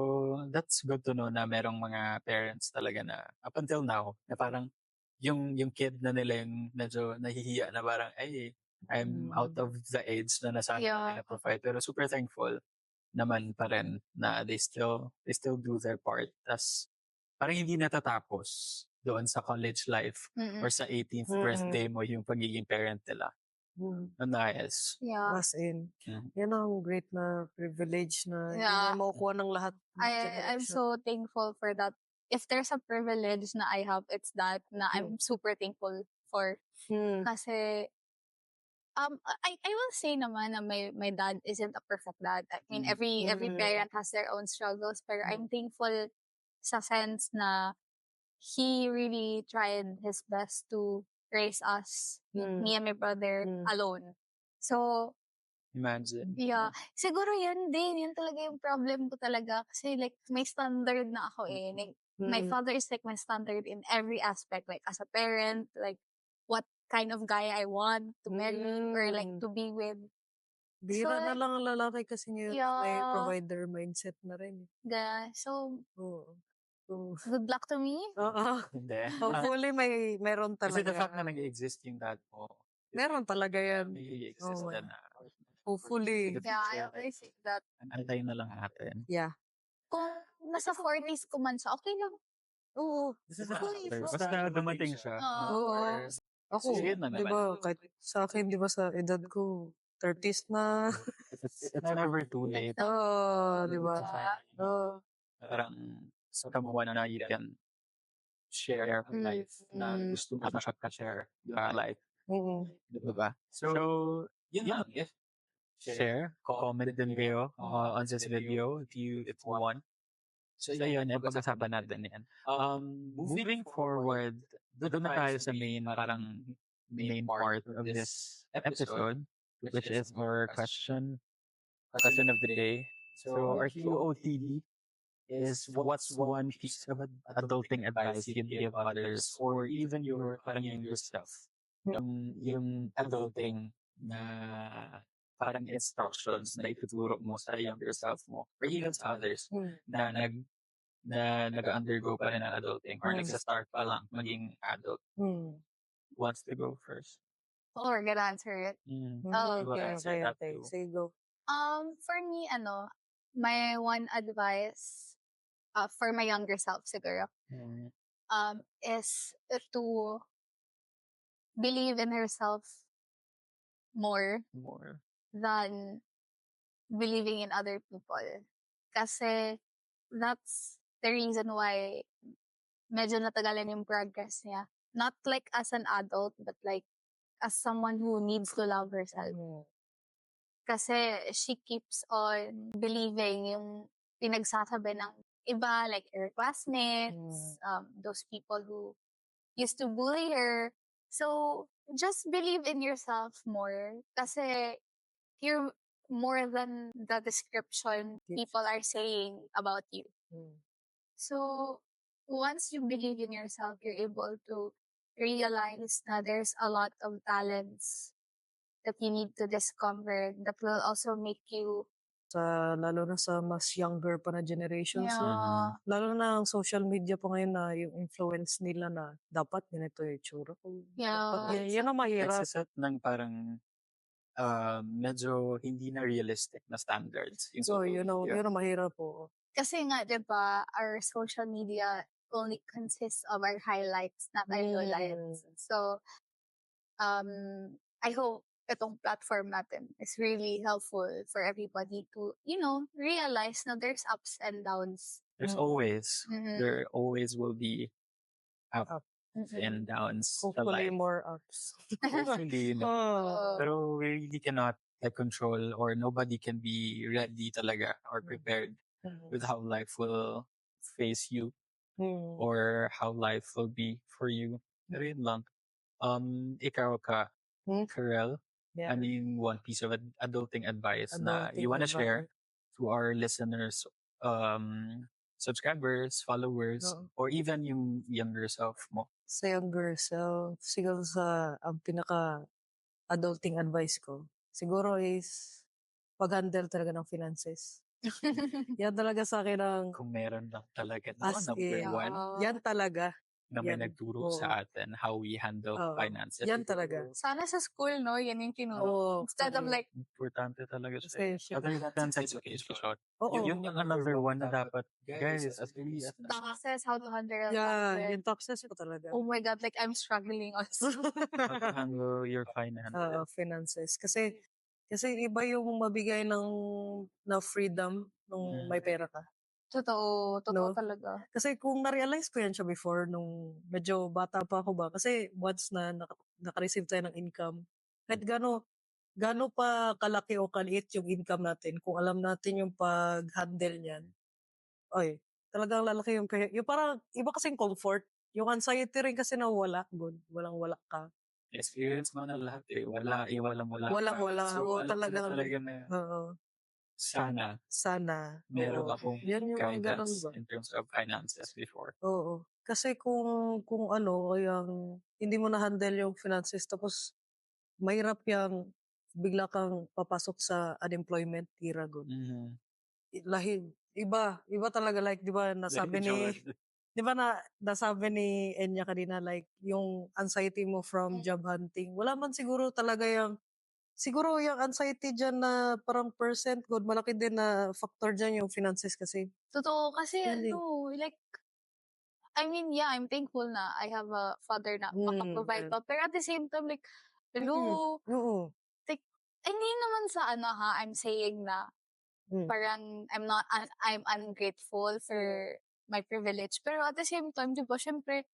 [SPEAKER 3] that's good to know na merong mga parents talaga na up until now na parang yung kid na nila yung medyo nahihiya na parang ay I'm out of the age na nasabi
[SPEAKER 4] Yeah.
[SPEAKER 3] na provide, pero super thankful naman pa rin na they still do their part. Tas parang hindi natatapos doon sa college life
[SPEAKER 4] Mm-mm.
[SPEAKER 3] or sa 18th birthday mo yung pagiging parent nila. Nice.
[SPEAKER 4] Yeah.
[SPEAKER 1] As in,
[SPEAKER 3] Mm.
[SPEAKER 1] yan ang great na privilege na hindi
[SPEAKER 4] Yeah.
[SPEAKER 1] na makukuha ng lahat. ng
[SPEAKER 4] I'm
[SPEAKER 1] generation.
[SPEAKER 4] so thankful for that. If there's a privilege na I have, it's that na I'm super thankful for. Kasi, I will say naman na my dad isn't a perfect dad. I mean, every parent has their own struggles, pero I'm thankful sa sense na he really tried his best to raise us, me and my brother, alone. So,
[SPEAKER 3] Imagine.
[SPEAKER 4] yeah. Siguro yan din. Yan talaga yung problem ko talaga. Kasi like, may standard na ako eh. Like, my father is like my standard in every aspect. Like, as a parent, like, what kind of guy I want to marry or like to be with.
[SPEAKER 1] Bira
[SPEAKER 4] So,
[SPEAKER 1] na lang ang lalaki kasi ngayon may
[SPEAKER 4] Yeah.
[SPEAKER 1] provider mindset na rin.
[SPEAKER 4] So,
[SPEAKER 1] Oo. So,
[SPEAKER 4] good luck to me.
[SPEAKER 1] oo.
[SPEAKER 3] Hindi.
[SPEAKER 1] Hopefully meron
[SPEAKER 3] Kasi the fact
[SPEAKER 1] talaga.
[SPEAKER 3] na nag-exist yung dad mo,
[SPEAKER 1] Meron talaga yan.
[SPEAKER 3] nag-exist
[SPEAKER 1] Oh,
[SPEAKER 3] na.
[SPEAKER 1] hopefully.
[SPEAKER 3] The
[SPEAKER 4] Yeah, I
[SPEAKER 3] future.
[SPEAKER 4] always say that.
[SPEAKER 3] Antayin na lang natin.
[SPEAKER 1] Yeah.
[SPEAKER 4] Kung nasa 40s ko man siya, okay lang.
[SPEAKER 1] Oo.
[SPEAKER 3] Basta dumating siya.
[SPEAKER 1] Oo. Ako,
[SPEAKER 3] Sige na
[SPEAKER 1] di ba, kahit sa akin, di ba, sa edad ko, 30s na.
[SPEAKER 3] It's never too late.
[SPEAKER 1] Oo, di ba? Oo.
[SPEAKER 3] Parang someone na you can share life na gusto mo ka-share life. Di ba? So, yun lang. If share, comment din kayo on this video if you want. So yun, pag-usapan natin yan. Moving forward, doon na tayo sa main part of this episode, which is our question of the day. So our QOTD is what's one piece of adulting advice you'd give others or even your parang younger self? Yung adulting na parang instructions na ituturo mo sa younger self mo or even sa others na nag-undergo pa rin ng adulting or nagsa-start pa lang maging adult. Wants to go first?
[SPEAKER 4] Oh, we're gonna answer it.
[SPEAKER 1] Okay, okay. Say go.
[SPEAKER 4] For me, my one advice for my younger self siguro is to believe in herself more than believing in other people. Kasi that's the reason why medyo natagalan yung progress niya. Not like as an adult, but like as someone who needs to love herself. Kasi she keeps on believing yung pinagsasabi ng iba, like her classmates, those people who used to bully her. So, just believe in yourself more. Kasi you're more than the description people are saying about you. So, once you believe in yourself, you're able to realize that there's a lot of talents that you need to discover that will also make you
[SPEAKER 1] Lalo na sa mas younger pa na generations.
[SPEAKER 4] Yeah.
[SPEAKER 1] Lalo na ang social media pa ngayon na yung influence nila na dapat ganito yung itsura ko. Dapat yan ang mahirap.
[SPEAKER 3] Nagsaset ng parang medyo hindi na realistic na standards.
[SPEAKER 1] So, yun ang mahirap po.
[SPEAKER 4] Kasi nga, diba, our social media only consists of our highlights, not our lowlights. So, I hope itong platform natin is really helpful for everybody to, realize na there's ups and downs
[SPEAKER 3] There's
[SPEAKER 1] Mm.
[SPEAKER 3] always,
[SPEAKER 4] Mhm.
[SPEAKER 3] there always will be ups
[SPEAKER 1] Up.
[SPEAKER 3] and downs sa
[SPEAKER 1] Hopefully
[SPEAKER 3] life.
[SPEAKER 1] more ups.
[SPEAKER 3] Hopefully, no.
[SPEAKER 1] Oh.
[SPEAKER 3] Pero we really cannot like control, or nobody can be ready talaga or prepared with how life will face you
[SPEAKER 1] Mm.
[SPEAKER 3] or how life will be for you. Pero yun lang. Ikaw ka,
[SPEAKER 1] Hmm?
[SPEAKER 3] Karel,
[SPEAKER 1] Yeah.
[SPEAKER 3] ano yung one piece of adulting advice na
[SPEAKER 1] Adulting
[SPEAKER 3] you wanna share
[SPEAKER 1] advice.
[SPEAKER 3] to our listeners, subscribers, followers,
[SPEAKER 1] Oo.
[SPEAKER 3] or even yung younger self mo?
[SPEAKER 1] Sa younger self, siguro ang pinaka-adulting advice ko, siguro is pag-handle talaga ng finances. Yan talaga sa akin ang
[SPEAKER 3] Kung meron lang talaga, no?
[SPEAKER 1] as
[SPEAKER 3] Number
[SPEAKER 1] in,
[SPEAKER 3] one,
[SPEAKER 1] yan talaga.
[SPEAKER 3] na may
[SPEAKER 1] Yan.
[SPEAKER 3] nagturo
[SPEAKER 1] Oo.
[SPEAKER 3] sa atin how we handle
[SPEAKER 1] Oo.
[SPEAKER 3] finances.
[SPEAKER 1] Yan talaga.
[SPEAKER 4] Sana sa school, no? Yan yung tinuro.
[SPEAKER 1] Oo.
[SPEAKER 4] Instead of like,
[SPEAKER 3] Importante talaga siya.
[SPEAKER 1] Kasi,
[SPEAKER 3] Other than sa education.
[SPEAKER 1] oo.
[SPEAKER 3] Yun yung another one na dapat, guys, at least,
[SPEAKER 4] taxes, how to handle
[SPEAKER 1] Yeah,
[SPEAKER 4] taxes.
[SPEAKER 1] yung taxes ko talaga.
[SPEAKER 4] Oh my God, like I'm struggling also.
[SPEAKER 3] how to handle your finances.
[SPEAKER 1] Finances. Kasi iba yung mabigay na freedom nung may pera ka.
[SPEAKER 4] Totoo
[SPEAKER 1] No?
[SPEAKER 4] talaga.
[SPEAKER 1] Kasi kung na-realize ko yan siya before nung medyo bata pa ako ba, kasi once na naka-receive tayo ng income, kahit gano pa kalaki o kaliit yung income natin, kung alam natin yung pag-handle niyan, ay, talagang lalaki yung parang, iba kasing comfort, yung anxiety rin kasi nawala, walang-wala ka.
[SPEAKER 3] Experience mo na lahat eh. Walang wala.
[SPEAKER 1] Walang-wala.
[SPEAKER 3] So,
[SPEAKER 1] Oo,
[SPEAKER 3] alam ko na
[SPEAKER 1] talagang,
[SPEAKER 3] talaga na
[SPEAKER 1] oo,
[SPEAKER 3] sana meron
[SPEAKER 1] oo.
[SPEAKER 3] akong
[SPEAKER 1] Yan yung ganun
[SPEAKER 3] guidance
[SPEAKER 1] ba?
[SPEAKER 3] in terms of finances before.
[SPEAKER 1] Oo. Kasi kung ano, yung hindi mo na-handle yung finances, tapos mahirap yung bigla kang papasok sa unemployment era good. Iba talaga, like, di ba nasabi ni Enya kanina, like, yung anxiety mo from job hunting. Wala man siguro talaga siguro yung anxiety dyan na parang percent good, malaki din na factor dyan yung finances kasi.
[SPEAKER 4] Totoo, kasi
[SPEAKER 1] Yan eh.
[SPEAKER 4] like, I mean, yeah, I'm thankful na I have a father na makaprovide
[SPEAKER 1] yes.
[SPEAKER 4] pa. Pero at the same time, like, hello,
[SPEAKER 1] Oo.
[SPEAKER 4] like, hindi naman sa I'm saying na parang I'm ungrateful for my privilege. Pero at the same time, di ba, syempre,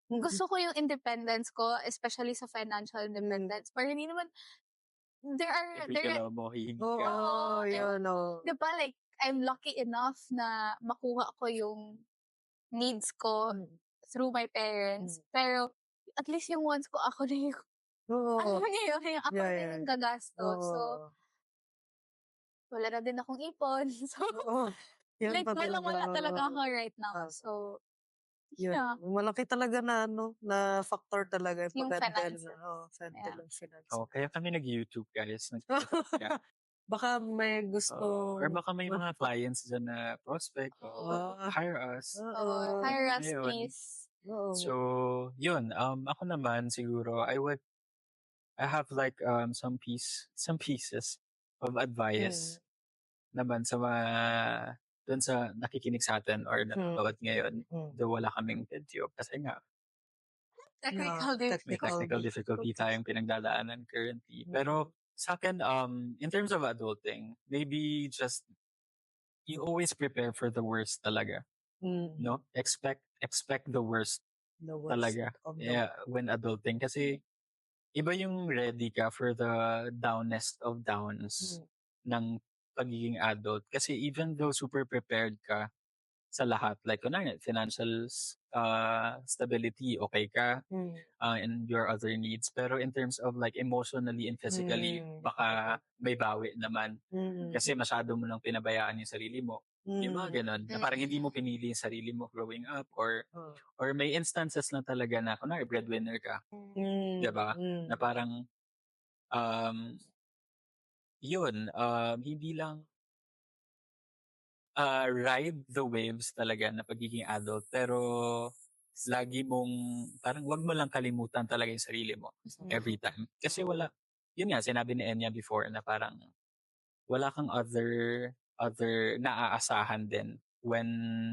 [SPEAKER 4] gusto ko yung independence ko, especially sa financial independence. Pero hindi naman,
[SPEAKER 3] Mo, hihingi ka.
[SPEAKER 1] Oo, yun, oo.
[SPEAKER 4] di ba, like, I'm lucky enough na makuha ko yung needs ko through my parents. Pero, at least yung wants ko, ako na yung,
[SPEAKER 1] Oo.
[SPEAKER 4] ano niyo, yung ako na yung gagastos. So,
[SPEAKER 1] Oo.
[SPEAKER 4] wala na din akong ipon. So,
[SPEAKER 1] Oo. Yan
[SPEAKER 4] like,
[SPEAKER 1] pa
[SPEAKER 4] walang-wala talaga ako right now.
[SPEAKER 1] Ah.
[SPEAKER 4] So,
[SPEAKER 1] Yun.
[SPEAKER 4] yeah.
[SPEAKER 1] Malaki talaga na na factor talaga
[SPEAKER 4] Yung
[SPEAKER 1] pag-handle
[SPEAKER 4] finances.
[SPEAKER 1] handle ng finances.
[SPEAKER 3] Oh, kaya kami nag-YouTube, guys. Yeah.
[SPEAKER 1] Baka may gusto.
[SPEAKER 3] Or baka may mga clients dyan na prospect. Hire us.
[SPEAKER 4] Hire us,
[SPEAKER 3] Ayun.
[SPEAKER 4] please.
[SPEAKER 3] So, yun. Ako naman, siguro, I have like some pieces of advice naman sa mga doon sa nakikinig sa atin or nanonood ngayon, do wala kaming video. Kasi nga, may technical difficulty tayong pinagdadaanan currently. Pero sa akin, in terms of adulting, maybe just you always prepare for the worst talaga. No? Expect the worst talaga. Yeah, when adulting. Kasi iba yung ready ka for the downest of downs ng pagiging adult. Kasi even though super prepared ka sa lahat, like kunwari, financial stability, okay ka, and your other needs. Pero in terms of like emotionally and physically, baka may bawi naman. Kasi masyado mo nang pinabayaan yung sarili mo. Yung mga ganun. Na parang hindi mo pinili yung sarili mo growing up or may instances na talaga na kunwari breadwinner ka. Diba? Na parang yun, hindi lang ride the waves talaga na pagiging adult, pero lagi mong, parang wag mo lang kalimutan talaga yung sarili mo every time. Kasi wala, yun nga, sinabi ni Enya before na parang wala kang other naaasahan din when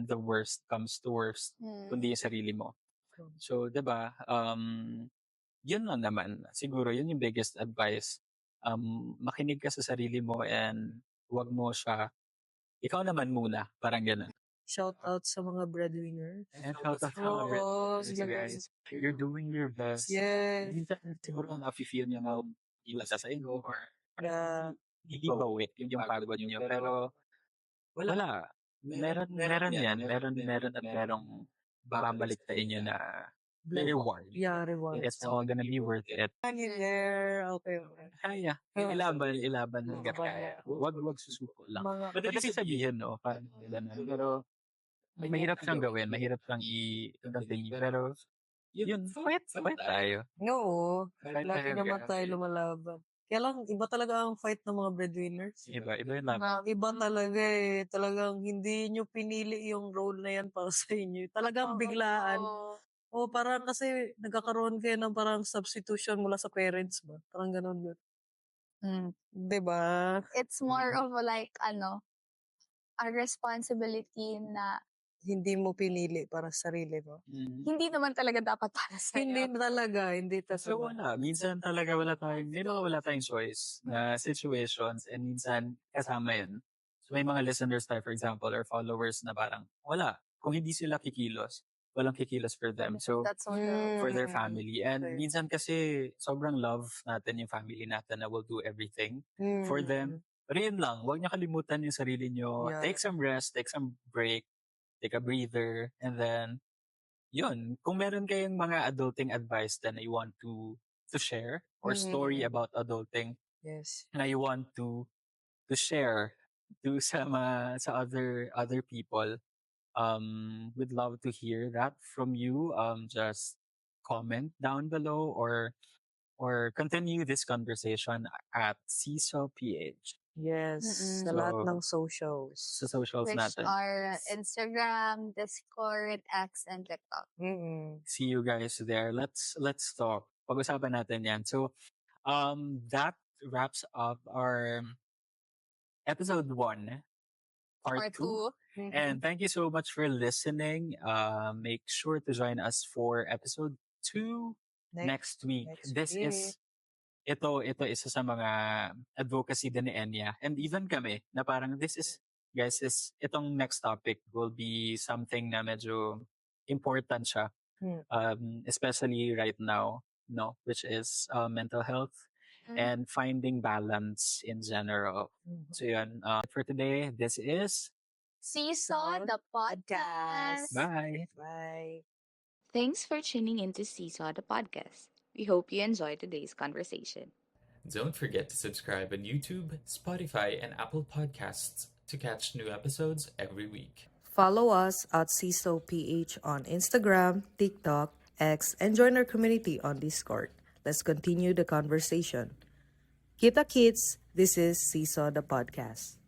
[SPEAKER 3] the worst comes to worst, kundi yung sarili mo. So, diba, yun lang naman. Siguro, yun yung biggest advice. Makinig ka sa sarili mo and wag mo siya, ikaw naman muna, parang ganun.
[SPEAKER 1] Shout out sa mga breadwinner.
[SPEAKER 3] And shout out sa mga
[SPEAKER 1] Oo,
[SPEAKER 3] breadwinners, guys. You're doing your best.
[SPEAKER 1] Yes.
[SPEAKER 3] Minsan, siguro nafe-feel niyo na ilasa sa inyo or
[SPEAKER 1] Yeah.
[SPEAKER 3] hindi bawi yung pagod niyo. Pero wala. Meron yan. Meron at merong babalik sa inyo na reward.
[SPEAKER 1] Yeah, reward.
[SPEAKER 3] It's all gonna be worth it.
[SPEAKER 1] Money there. Okay.
[SPEAKER 3] Kaya. Ilaban hanggat kaya. Wag susuko lang.
[SPEAKER 1] Mga,
[SPEAKER 3] Madali sabihin, no? Parang ganun. Pero mahirap siyang gawin. Mahirap siyang i-continue. Pero yun, fight tayo.
[SPEAKER 1] oo.
[SPEAKER 3] Fight
[SPEAKER 1] Lagi
[SPEAKER 3] tayo,
[SPEAKER 1] naman
[SPEAKER 3] guys.
[SPEAKER 1] tayo lumalaban. Kaya lang, iba talaga ang fight ng mga breadwinners.
[SPEAKER 3] Iba yun lang.
[SPEAKER 1] Iba talaga eh. Talagang hindi nyo pinili yung role na yan para sa inyo. Talagang biglaan. O parang kasi nagkakaroon kayo ng parang substitution mula sa parents ba? Parang ganun yun. Diba?
[SPEAKER 4] It's more of like, a responsibility na
[SPEAKER 1] Hindi mo pinili para sa sarili mo.
[SPEAKER 4] hindi naman talaga dapat para sa
[SPEAKER 1] Hindi talaga. Hindi
[SPEAKER 3] So
[SPEAKER 1] talaga.
[SPEAKER 3] wala. Minsan talaga wala tayong choice na situations and minsan kasama yun. So may mga listeners tayo, for example, or followers na parang wala. Kung hindi sila kikilos, walang kikilos for them. So
[SPEAKER 4] That's all the
[SPEAKER 3] for their family. And
[SPEAKER 1] Okay.
[SPEAKER 3] minsan kasi sobrang love natin yung family natin na will do everything for them. Pero yun lang, huwag niyo kalimutan yung sarili niyo.
[SPEAKER 1] Yeah.
[SPEAKER 3] Take some rest, take some break, take a breather, and then, yun, kung meron kayong mga adulting advice that you want to share or story about adulting
[SPEAKER 1] Yes.
[SPEAKER 3] na you want to share to sa other people, would love to hear that from you. Just comment down below or continue this conversation at CISO.ph
[SPEAKER 1] Yes. Sa lahat
[SPEAKER 3] So,
[SPEAKER 1] ng socials.
[SPEAKER 3] sa socials
[SPEAKER 4] which
[SPEAKER 3] natin.
[SPEAKER 4] are Instagram, Discord, X, and TikTok.
[SPEAKER 3] See you guys there. Let's talk. Pag-usapan natin yan. So, that wraps up our episode 1, part 2. And thank you so much for listening. Make sure to join us for episode 2 next week. This is ito isa sa mga advocacy din ni Enya and even kami na parang this is itong next topic will be something na medyo important siya, especially right now, no, which is mental health and finding balance in general. So yun, for today, this is
[SPEAKER 4] Seesaw, the podcast.
[SPEAKER 3] bye.
[SPEAKER 1] Bye.
[SPEAKER 5] Thanks for tuning into Seesaw the podcast. We hope you enjoyed today's conversation.
[SPEAKER 2] Don't forget to subscribe on YouTube, Spotify, and Apple Podcasts to catch new episodes every week.
[SPEAKER 1] Follow us at CISO.ph on Instagram, TikTok, X, and join our community on Discord. Let's continue the conversation. Kita kids, this is Seesaw the podcast.